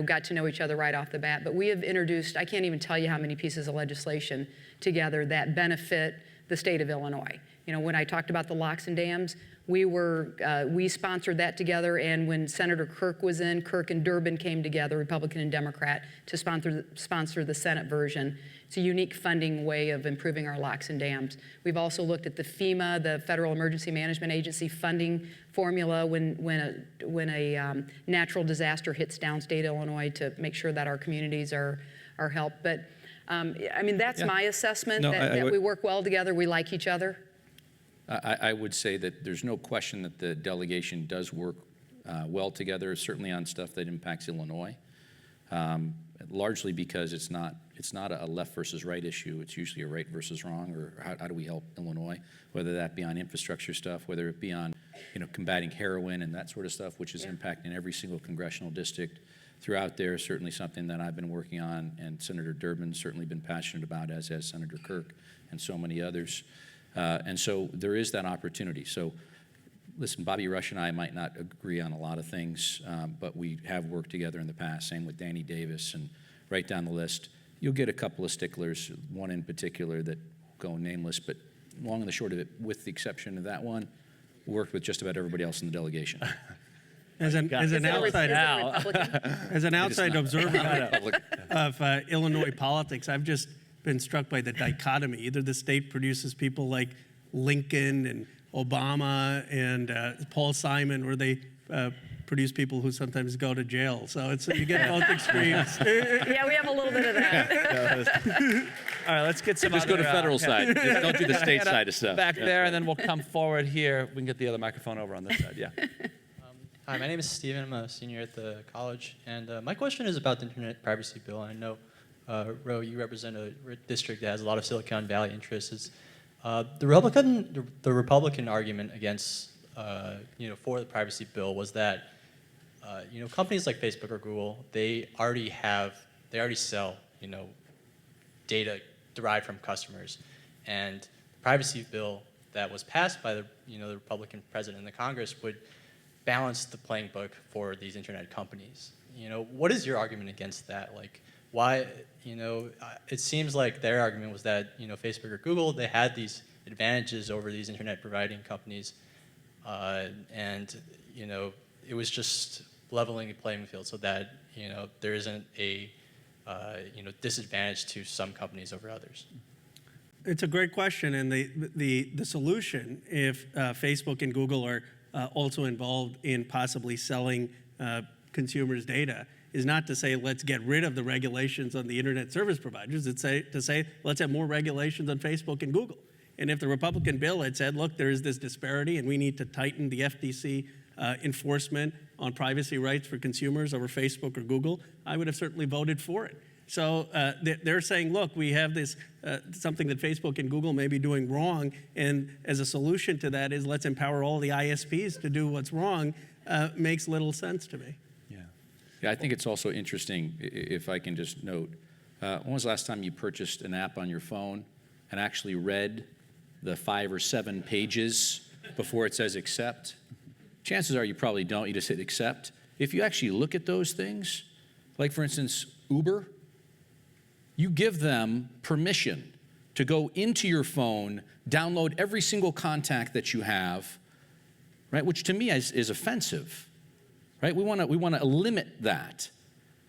S3: got to know each other right off the bat. But we have introduced, I can't even tell you how many pieces of legislation together that benefit the state of Illinois. When I talked about the locks and dams, we sponsored that together, and when Senator Kirk was in, Kirk and Durbin came together, Republican and Democrat, to sponsor the Senate version. It's a unique funding way of improving our locks and dams. We've also looked at the FEMA, the Federal Emergency Management Agency funding formula when a natural disaster hits downstate Illinois to make sure that our communities are helped. But that's my assessment, that we work well together, we like each other.
S4: I would say that there's no question that the delegation does work well together, certainly on stuff that impacts Illinois, largely because it's not a left versus right issue. It's usually a right versus wrong, or how do we help Illinois, whether that be on infrastructure stuff, whether it be on combating heroin and that sort of stuff, which is impacting every single congressional district throughout there. Certainly something that I've been working on, and Senator Durbin's certainly been passionate about, as has Senator Kirk and so many others. And so there is that opportunity. So listen, Bobby Rush and I might not agree on a lot of things, but we have worked together in the past. Same with Danny Davis and right down the list. You'll get a couple of sticklers, one in particular that go nameless, but long and the short of it, with the exception of that one, worked with just about everybody else in the delegation.
S5: As an outside observer of Illinois politics, I've just been struck by the dichotomy. Either the state produces people like Lincoln and Obama and Paul Simon, or they produce people who sometimes go to jail. So you get both extremes.
S3: Yeah, we have a little bit of that.
S2: All right, let's get some
S4: Just go to
S2: other,
S4: federal side. Just don't do the state side of stuff.
S2: back there, and then we'll come forward here. We can get the other microphone over on this side. Yeah.
S7: Hi, my name is Steven. I'm a senior at the college, and my question is about the Internet Privacy Bill. I know, Ro, you represent a district that has a lot of Silicon Valley interests. The Republican argument against, for the privacy bill was that, companies like Facebook or Google, they already sell, data derived from customers, and the privacy bill that was passed by the Republican president in the Congress would balance the playing book for these internet companies. What is your argument against that? Like, why, it seems like their argument was that, Facebook or Google, they had these advantages over these internet providing companies, and, it was just leveling the playing field so that, there isn't a, disadvantage to some companies over others.
S5: It's a great question, and the solution, if Facebook and Google are also involved in possibly selling consumers' data, is not to say let's get rid of the regulations on the internet service providers. It's to say let's have more regulations on Facebook and Google. And if the Republican bill had said, look, there is this disparity and we need to tighten the FTC enforcement on privacy rights for consumers over Facebook or Google, I would have certainly voted for it. So they're saying, look, we have this something that Facebook and Google may be doing wrong, and as a solution to that is let's empower all the ISPs to do what's wrong, makes little sense to me.
S4: Yeah, I think it's also interesting, if I can just note, when was the last time you purchased an app on your phone and actually read the 5 or 7 pages before it says accept? Chances are you probably don't. You just hit accept. If you actually look at those things, like for instance, Uber, you give them permission to go into your phone, download every single contact that you have, right? Which to me is offensive, right? We want to limit that.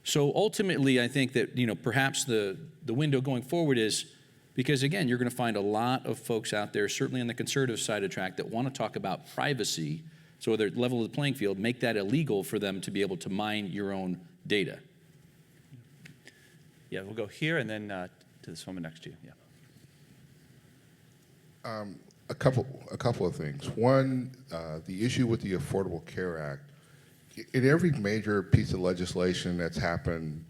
S4: So ultimately, I think that perhaps the window going forward is, because again, you're going to find a lot of folks out there, certainly on the conservative side of the track, that want to talk about privacy. So they're level the playing field, make that illegal for them to be able to mine your own data.
S2: Yeah, we'll go here and then to this woman next to you. Yeah.
S8: A couple of things. One, the issue with the Affordable Care Act. In every major piece of legislation that's happened,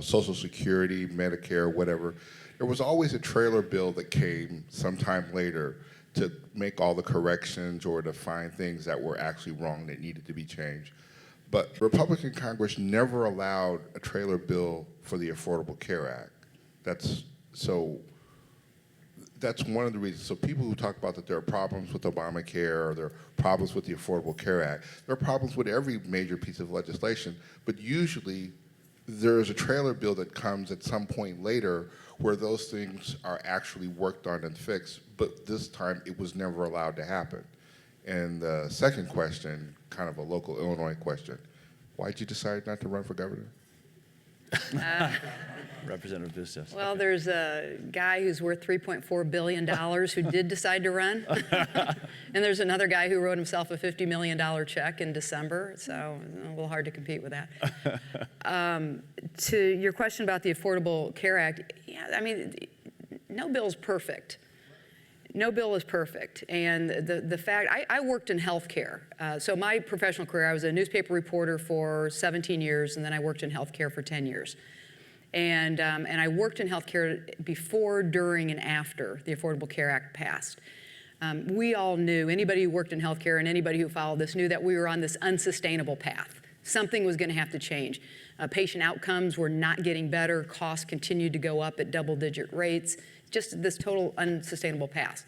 S8: Social Security, Medicare, whatever, there was always a trailer bill that came sometime later to make all the corrections or to find things that were actually wrong that needed to be changed. But Republican Congress never allowed a trailer bill for the Affordable Care Act. That's one of the reasons. So people who talk about that there are problems with Obamacare or there are problems with the Affordable Care Act, there are problems with every major piece of legislation, but usually there is a trailer bill that comes at some point later where those things are actually worked on and fixed, but this time it was never allowed to happen. And the second question, kind of a local Illinois question, why'd you decide not to run for governor?
S2: Representative Bustos.
S3: Well, there's a guy who's worth $3.4 billion who did decide to run. And there's another guy who wrote himself a $50 million check in December, so a little hard to compete with that. To your question about the Affordable Care Act, yeah, I mean, no bill is perfect. No bill is perfect. And the fact, I worked in healthcare. So my professional career, I was a newspaper reporter for 17 years, and then I worked in healthcare for 10 years. And I worked in healthcare before, during, and after the Affordable Care Act passed. We all knew, anybody who worked in healthcare and anybody who followed this knew that we were on this unsustainable path. Something was going to have to change. Patient outcomes were not getting better. Costs continued to go up at double-digit rates. Just this total unsustainable path.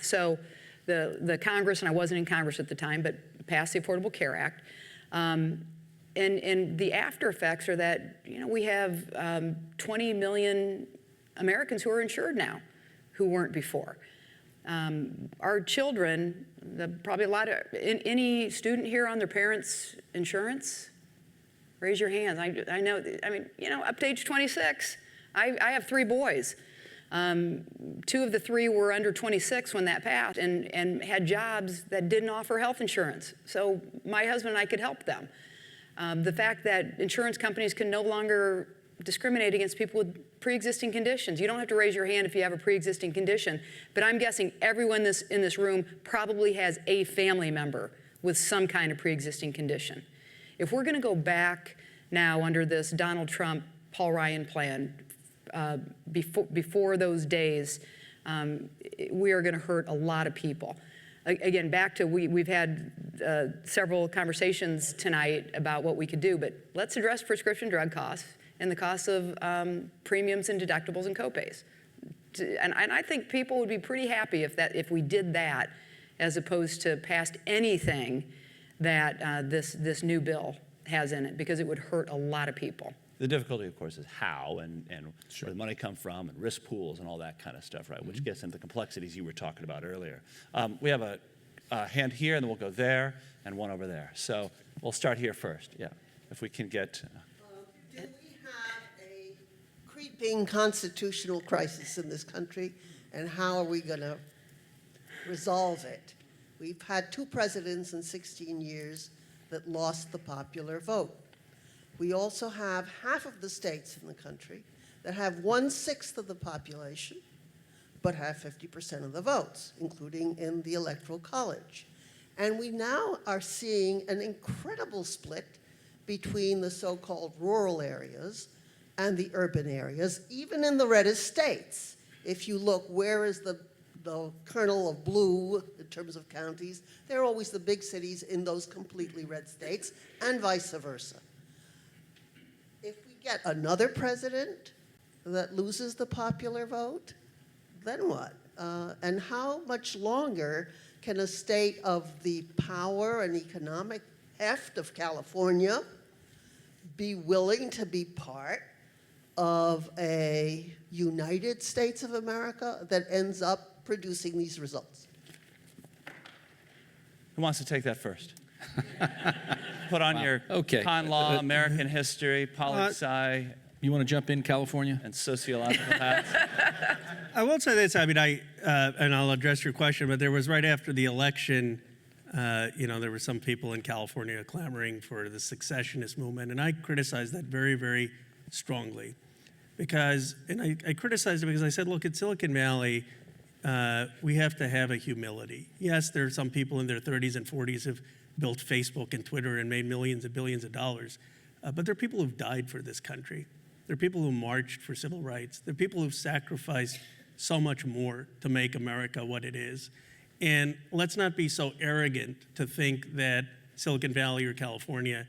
S3: So the Congress, and I wasn't in Congress at the time, but passed the Affordable Care Act. And the after effects are that, we have 20 million Americans who are insured now who weren't before. Our children, probably a lot of, any student here on their parents' insurance? Raise your hands. I know, up to age 26. I have 3 boys. 2 of the 3 were under 26 when that passed and had jobs that didn't offer health insurance. So my husband and I could help them. The fact that insurance companies can no longer discriminate against people with pre-existing conditions. You don't have to raise your hand if you have a pre-existing condition, but I'm guessing everyone in this room probably has a family member with some kind of pre-existing condition. If we're going to go back now under this Donald Trump, Paul Ryan plan, before those days, we are going to hurt a lot of people. Again, back to we've had several conversations tonight about what we could do, but let's address prescription drug costs and the costs of premiums and deductibles and copays. And I think people would be pretty happy if we did that, as opposed to passed anything that this new bill has in it, because it would hurt a lot of people.
S2: The difficulty, of course, is how and where the money come from and risk pools and all that kind of stuff, right? Which gets into the complexities you were talking about earlier. We have a hand here, and then we'll go there, and one over there. So we'll start here first. Yeah, if we can get.
S9: Do we have a creeping constitutional crisis in this country, and how are we going to resolve it? We've had 2 presidents in 16 years that lost the popular vote. We also have half of the states in the country that have 1/6 of the population, but have 50% of the votes, including in the Electoral College. And we now are seeing an incredible split between the so-called rural areas and the urban areas, even in the reddest states. If you look, where is the kernel of blue in terms of counties? They're always the big cities in those completely red states, and vice versa. If we get another president that loses the popular vote, then what? And how much longer can a state of the power and economic heft of California be willing to be part of a United States of America that ends up producing these results?
S2: Who wants to take that first? Put on your
S4: Okay.
S2: con law, American history, poli-sci,
S4: You want to jump in, California?
S2: and sociological hats.
S5: I will say this, and I'll address your question, but there was right after the election, there were some people in California clamoring for the secessionist movement, and I criticized that very, very strongly. I criticized it because I said, look, at Silicon Valley, we have to have a humility. Yes, there are some people in their 30s and 40s who've built Facebook and Twitter and made millions and billions of dollars, but there are people who've died for this country. There are people who marched for civil rights. There are people who've sacrificed so much more to make America what it is. And let's not be so arrogant to think that Silicon Valley or California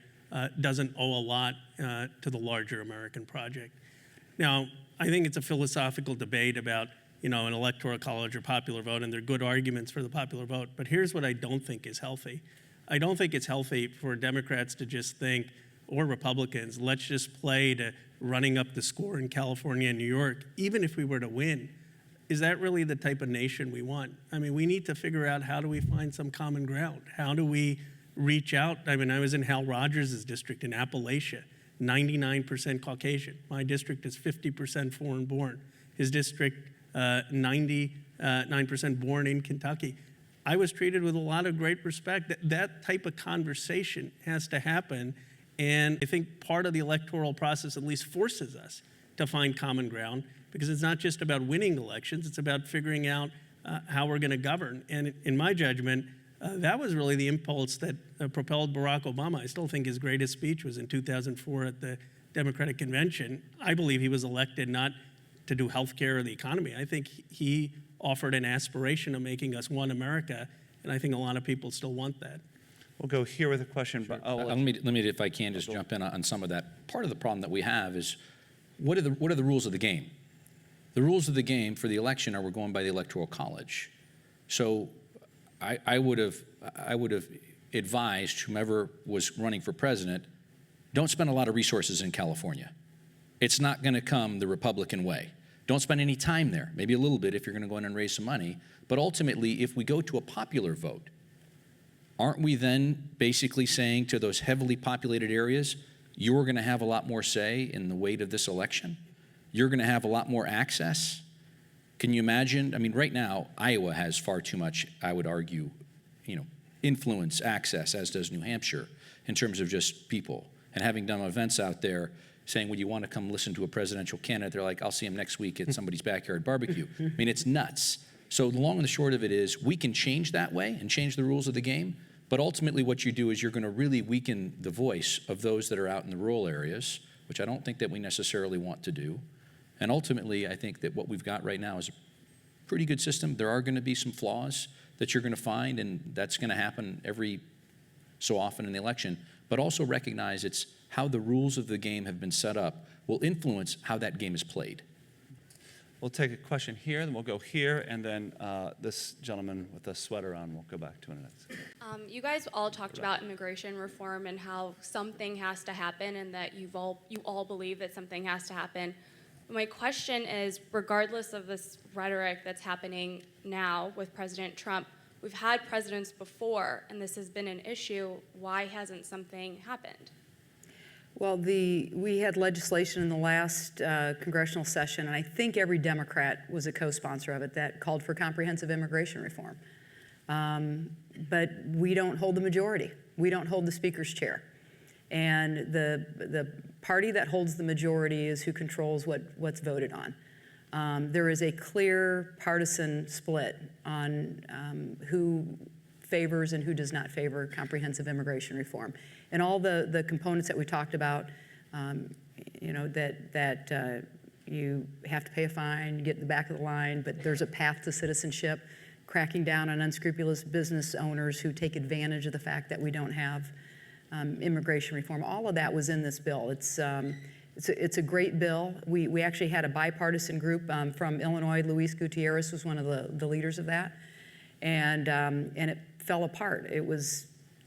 S5: doesn't owe a lot to the larger American project. Now, I think it's a philosophical debate about an electoral college or popular vote, and there are good arguments for the popular vote. But here's what I don't think is healthy. I don't think it's healthy for Democrats to just think, or Republicans, let's just play to running up the score in California and New York, even if we were to win. Is that really the type of nation we want? I mean, we need to figure out, how do we find some common ground? How do we reach out? I mean, I was in Hal Rogers' district in Appalachia, 99% Caucasian. My district is 50% foreign born. His district, 99% born in Kentucky. I was treated with a lot of great respect. That type of conversation has to happen. And I think part of the electoral process at least forces us to find common ground, because it's not just about winning elections, it's about figuring out how we're going to govern. And in my judgment, that was really the impulse that propelled Barack Obama. I still think his greatest speech was in 2004 at the Democratic Convention. I believe he was elected not to do healthcare or the economy. I think he offered an aspiration of making us one America, and I think a lot of people still want that.
S2: We'll go here with a question.
S4: Sure. Let me, if I can, just jump in on some of that. Part of the problem that we have is, what are the rules of the game? The rules of the game for the election are we're going by the Electoral College. So I would have advised whomever was running for president don't spend a lot of resources in California. It's not going to come the Republican way. Don't spend any time there, maybe a little bit if you're going to go in and raise some money. But ultimately, if we go to a popular vote, aren't we then basically saying to those heavily populated areas, you're going to have a lot more say in the weight of this election? You're going to have a lot more access? Can you imagine? I mean, right now, Iowa has far too much, I would argue, influence, access, as does New Hampshire, in terms of just people. And having done events out there saying, would you want to come listen to a presidential candidate? They're like, I'll see him next week at somebody's backyard barbecue. I mean, it's nuts. So the long and the short of it is we can change that way and change the rules of the game, but ultimately what you do is you're going to really weaken the voice of those that are out in the rural areas, which I don't think that we necessarily want to do. And ultimately, I think that what we've got right now is a pretty good system. There are going to be some flaws that you're going to find, and that's going to happen every so often in the election, but also recognize it's how the rules of the game have been set up will influence how that game is played.
S2: We'll take a question here, then we'll go here, and then this gentleman with the sweater on, we'll go back to in a minute.
S10: You guys all talked about immigration reform and how something has to happen, and that you all believe that something has to happen. My question is, regardless of this rhetoric that's happening now with President Trump, we've had presidents before, and this has been an issue. Why hasn't something happened?
S3: Well, we had legislation in the last congressional session, and I think every Democrat was a co-sponsor of it, that called for comprehensive immigration reform. But we don't hold the majority. We don't hold the Speaker's chair. And the party that holds the majority is who controls what's voted on. There is a clear partisan split on who favors and who does not favor comprehensive immigration reform. And all the components that we talked about, that you have to pay a fine, get in the back of the line, but there's a path to citizenship, cracking down on unscrupulous business owners who take advantage of the fact that we don't have immigration reform. All of that was in this bill. It's a great bill. We actually had a bipartisan group from Illinois. Luis Gutierrez was one of the leaders of that, and it fell apart.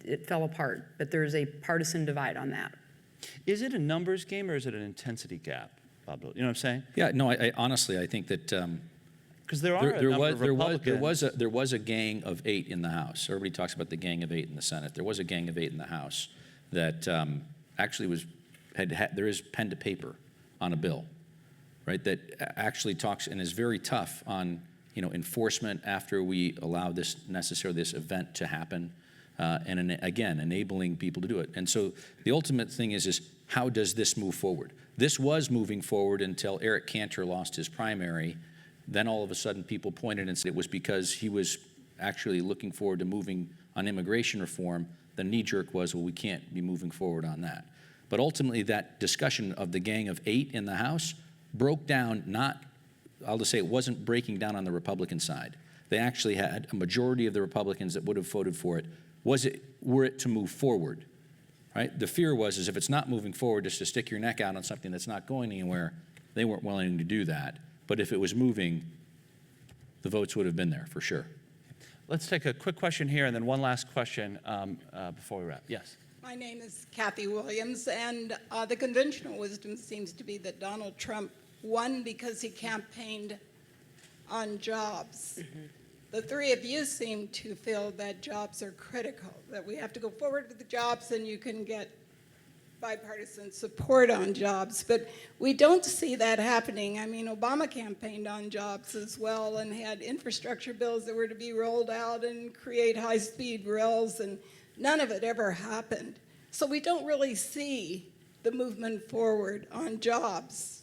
S3: It fell apart, but there's a partisan divide on that.
S2: Is it a numbers game or is it an intensity gap, Bob? You know what I'm saying?
S4: Yeah, no, I honestly, I think that
S2: Because there are a number of Republicans.
S4: there was a gang of 8 in the House. Everybody talks about the gang of 8 in the Senate. There was a gang of 8 in the House that actually there is pen to paper on a bill, right? That actually talks and is very tough on enforcement after we allow this event to happen, and again enabling people to do it. And so the ultimate thing is how does this move forward? This was moving forward until Eric Cantor lost his primary. Then all of a sudden people pointed and said it was because he was actually looking forward to moving on immigration reform. The knee-jerk was, well, we can't be moving forward on that. But ultimately that discussion of the gang of 8 in the House broke down, I'll just say it wasn't breaking down on the Republican side. They actually had a majority of the Republicans that would have voted for it. Were it to move forward, right? The fear was if it's not moving forward, just to stick your neck out on something that's not going anywhere. They weren't willing to do that. But if it was moving, the votes would have been there for sure.
S2: Let's take a quick question here and then one last question before we wrap. Yes.
S11: My name is Kathy Williams, and the conventional wisdom seems to be that Donald Trump won because he campaigned on jobs. Mm-hmm. The three of you seem to feel that jobs are critical, that we have to go forward with the jobs and you can get bipartisan support on jobs, but we don't see that happening. I mean, Obama campaigned on jobs as well and had infrastructure bills that were to be rolled out and create high-speed rails, and none of it ever happened. So we don't really see the movement forward on jobs,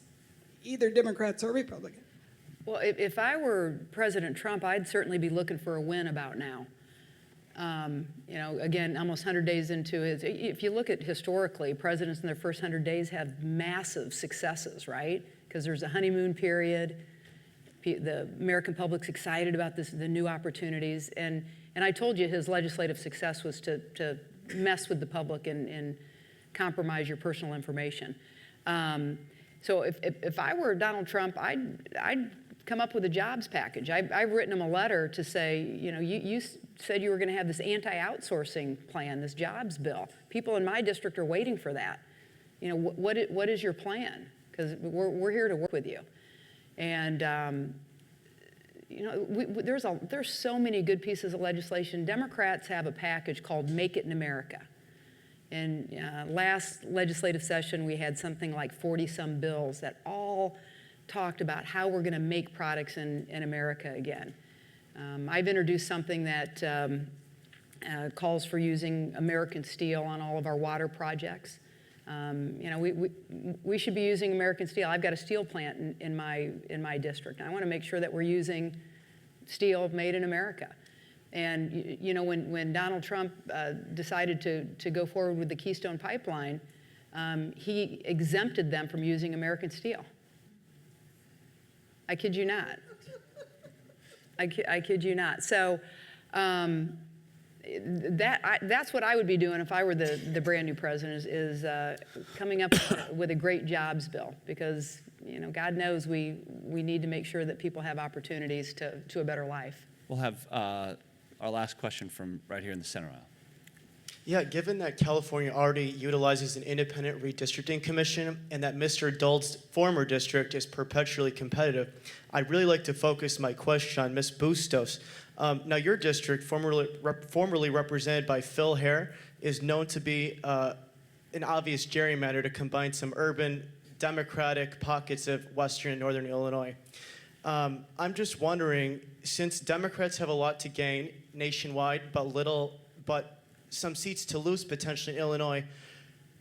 S11: either Democrats or Republicans.
S3: Well, if I were President Trump, I'd certainly be looking for a win about now. Again, almost 100 days into if you look at historically, presidents in their first 100 days have massive successes, right? Because there's a honeymoon period. The American public's excited about the new opportunities. And I told you his legislative success was to mess with the public and compromise your personal information. So if I were Donald Trump, I'd come up with a jobs package. I've written him a letter to say, you said you were going to have this anti-outsourcing plan, this jobs bill. People in my district are waiting for that. You know, what is your plan? Because we're here to work with you. And, you know, there's so many good pieces of legislation. Democrats have a package called Make It in America. And last legislative session, we had something like 40-some bills that all talked about how we're going to make products in America again. I've introduced something that calls for using American steel on all of our water projects. You know, we should be using American steel. I've got a steel plant in my district. I want to make sure that we're using steel made in America. And you know, when Donald Trump decided to go forward with the Keystone Pipeline, he exempted them from using American steel. I kid you not. I kid you not. So that's what I would be doing if I were the brand new president, is coming up with a great jobs bill, because you know, God knows we need to make sure that people have opportunities to a better life.
S2: We'll have our last question from right here in the center aisle.
S12: Yeah, given that California already utilizes an independent redistricting commission and that Mr. Duld's former district is perpetually competitive, I'd really like to focus my question on Ms. Bustos. Now, your district, formerly represented by Phil Hare, is known to be an obvious gerrymander to combine some urban Democratic pockets of Western and Northern Illinois. I'm just wondering, since Democrats have a lot to gain nationwide, but some seats to lose potentially in Illinois,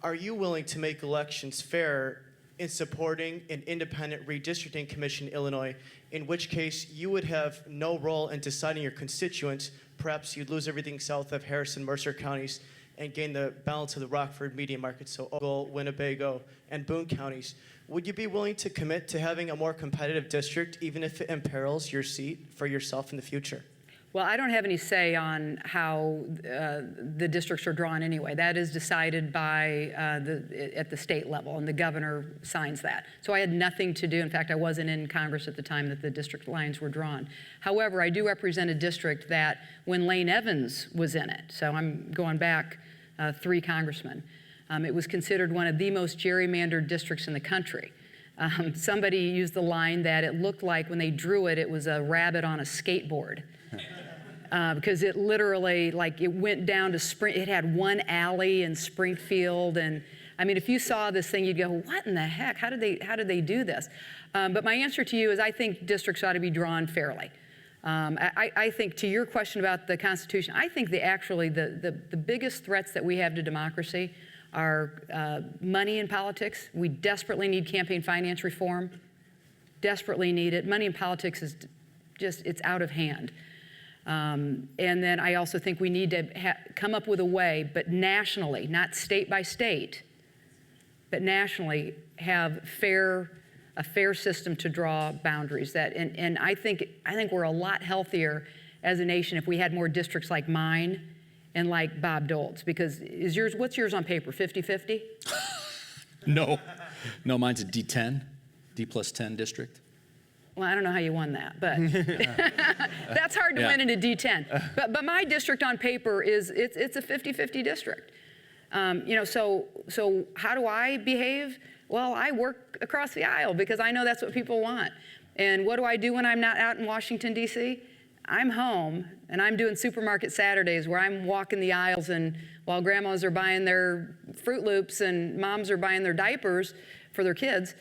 S12: are you willing to make elections fair in supporting an independent redistricting commission in Illinois, in which case you would have no role in deciding your constituents? Perhaps you'd lose everything south of Harrison, Mercer counties and gain the balance of the Rockford media market, so Ogle, Winnebago, and Boone counties. Would you be willing to commit to having a more competitive district, even if it imperils your seat for yourself in the future?
S3: Well, I don't have any say on how the districts are drawn anyway. That is decided by at the state level, and the governor signs that. So I had nothing to do. In fact, I wasn't in Congress at the time that the district lines were drawn. However, I do represent a district that when Lane Evans was in it, so I'm going back 3 congressmen, it was considered one of the most gerrymandered districts in the country. Somebody used the line that it looked like when they drew it, it was a rabbit on a skateboard. Because it literally, like, it went down to it had one alley in Springfield, and I mean, if you saw this thing, you'd go, what in the heck? How did they do this? But my answer to you is, I think districts ought to be drawn fairly. I think, to your question about the Constitution, I think the biggest threats that we have to democracy are money in politics. We desperately need campaign finance reform. Desperately need it. Money in politics is just, it's out of hand. And then I also think we need to come up with a way, but nationally, not state by state, but nationally, have a fair system to draw boundaries. And I think we're a lot healthier as a nation if we had more districts like mine and like Bob Dole's. Because what's yours on paper, 50-50?
S4: No, mine's a D10, D+10 district.
S3: Well, I don't know how you won that, but that's hard to win in a D10. But my district on paper it's a 50-50 district. You know, so how do I behave? Well, I work across the aisle because I know that's what people want. And what do I do when I'm not out in Washington, D.C.? I'm home, and I'm doing supermarket Saturdays where I'm walking the aisles, and while grandmas are buying their Fruit Loops and moms are buying their diapers for their kids,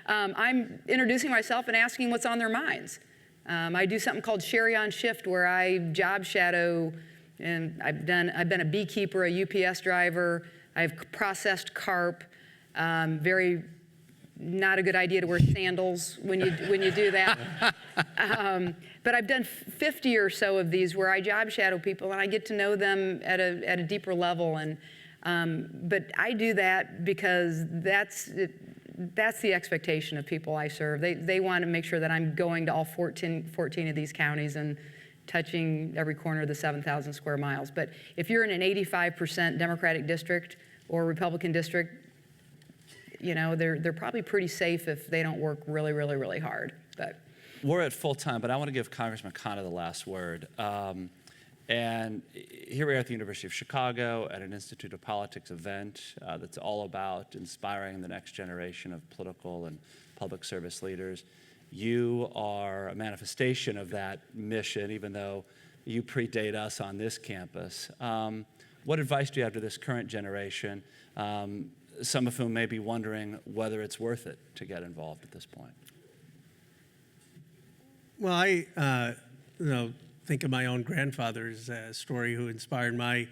S3: I'm introducing myself and asking what's on their minds. I do something called Sherry on Shift, where I job shadow, and I've been a beekeeper, a UPS driver, I've processed carp. Very not a good idea to wear sandals when you do that. But I've done 50 or so of these where I job shadow people, and I get to know them at a deeper level. And but I do that because that's the expectation of people I serve. They want to make sure that I'm going to all 14 of these counties and touching every corner of the 7,000 square miles. But if you're in an 85% Democratic district or Republican district, you know, they're probably pretty safe if they don't work really, really, really hard. But
S2: We're at full time, but I want to give Congressman Khanna the last word. And here we are at the University of Chicago at an Institute of Politics event that's all about inspiring the next generation of political and public service leaders. You are a manifestation of that mission, even though you predate us on this campus. What advice do you have to this current generation, some of whom may be wondering whether it's worth it to get involved at this point?
S5: Well, I think of my own grandfather's story, who inspired my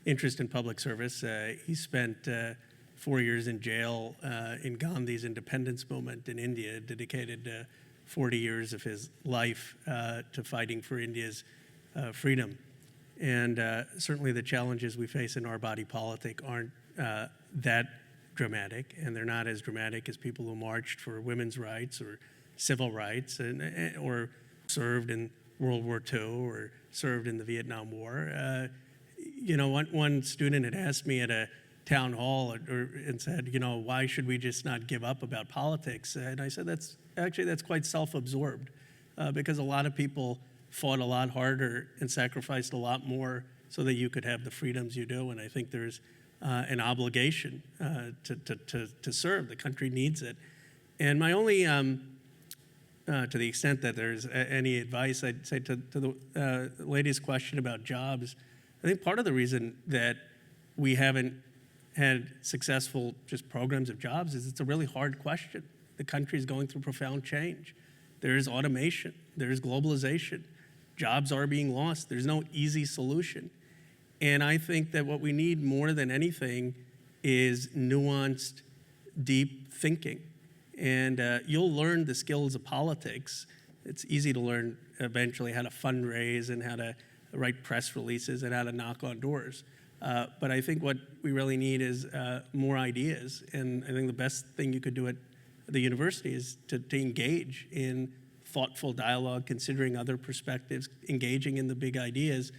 S5: interest in public service. He spent 4 years in jail in Gandhi's independence movement in India, dedicated 40 years of his life to fighting for India's freedom. And certainly the challenges we face in our body politic aren't that dramatic, and they're not as dramatic as people who marched for women's rights or civil rights or served in World War II or served in the Vietnam War. One student had asked me at a town hall and said, why should we just not give up about politics? And I said, that's quite self-absorbed, because a lot of people fought a lot harder and sacrificed a lot more so that you could have the freedoms you do. And I think there's an obligation to serve. The country needs it. And my only, to the extent that there's any advice, I'd say to the lady's question about jobs, I think part of the reason that we haven't had successful just programs of jobs is it's a really hard question. The country is going through profound change. There is automation. There is globalization. Jobs are being lost. There's no easy solution. And I think that what we need more than anything is nuanced, deep thinking. And you'll learn the skills of politics. It's easy to learn eventually how to fundraise and how to write press releases and how to knock on doors. But I think what we really need is more ideas. And I think the best thing you could do at the university is to engage in thoughtful dialogue, considering other perspectives, engaging in the big ideas,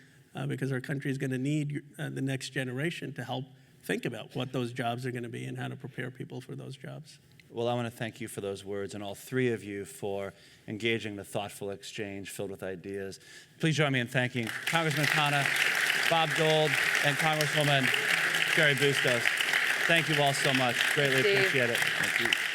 S5: because our country is going to need the next generation to help think about what those jobs are going to be and how to prepare people for those jobs.
S2: Well, I want to thank you for those words, and all three of you for engaging the thoughtful exchange filled with ideas. Please join me in thanking Congressman Khanna, Bob Dold, and Congresswoman Jerry Bustos. Thank you all so much. Greatly appreciate it. Thank you.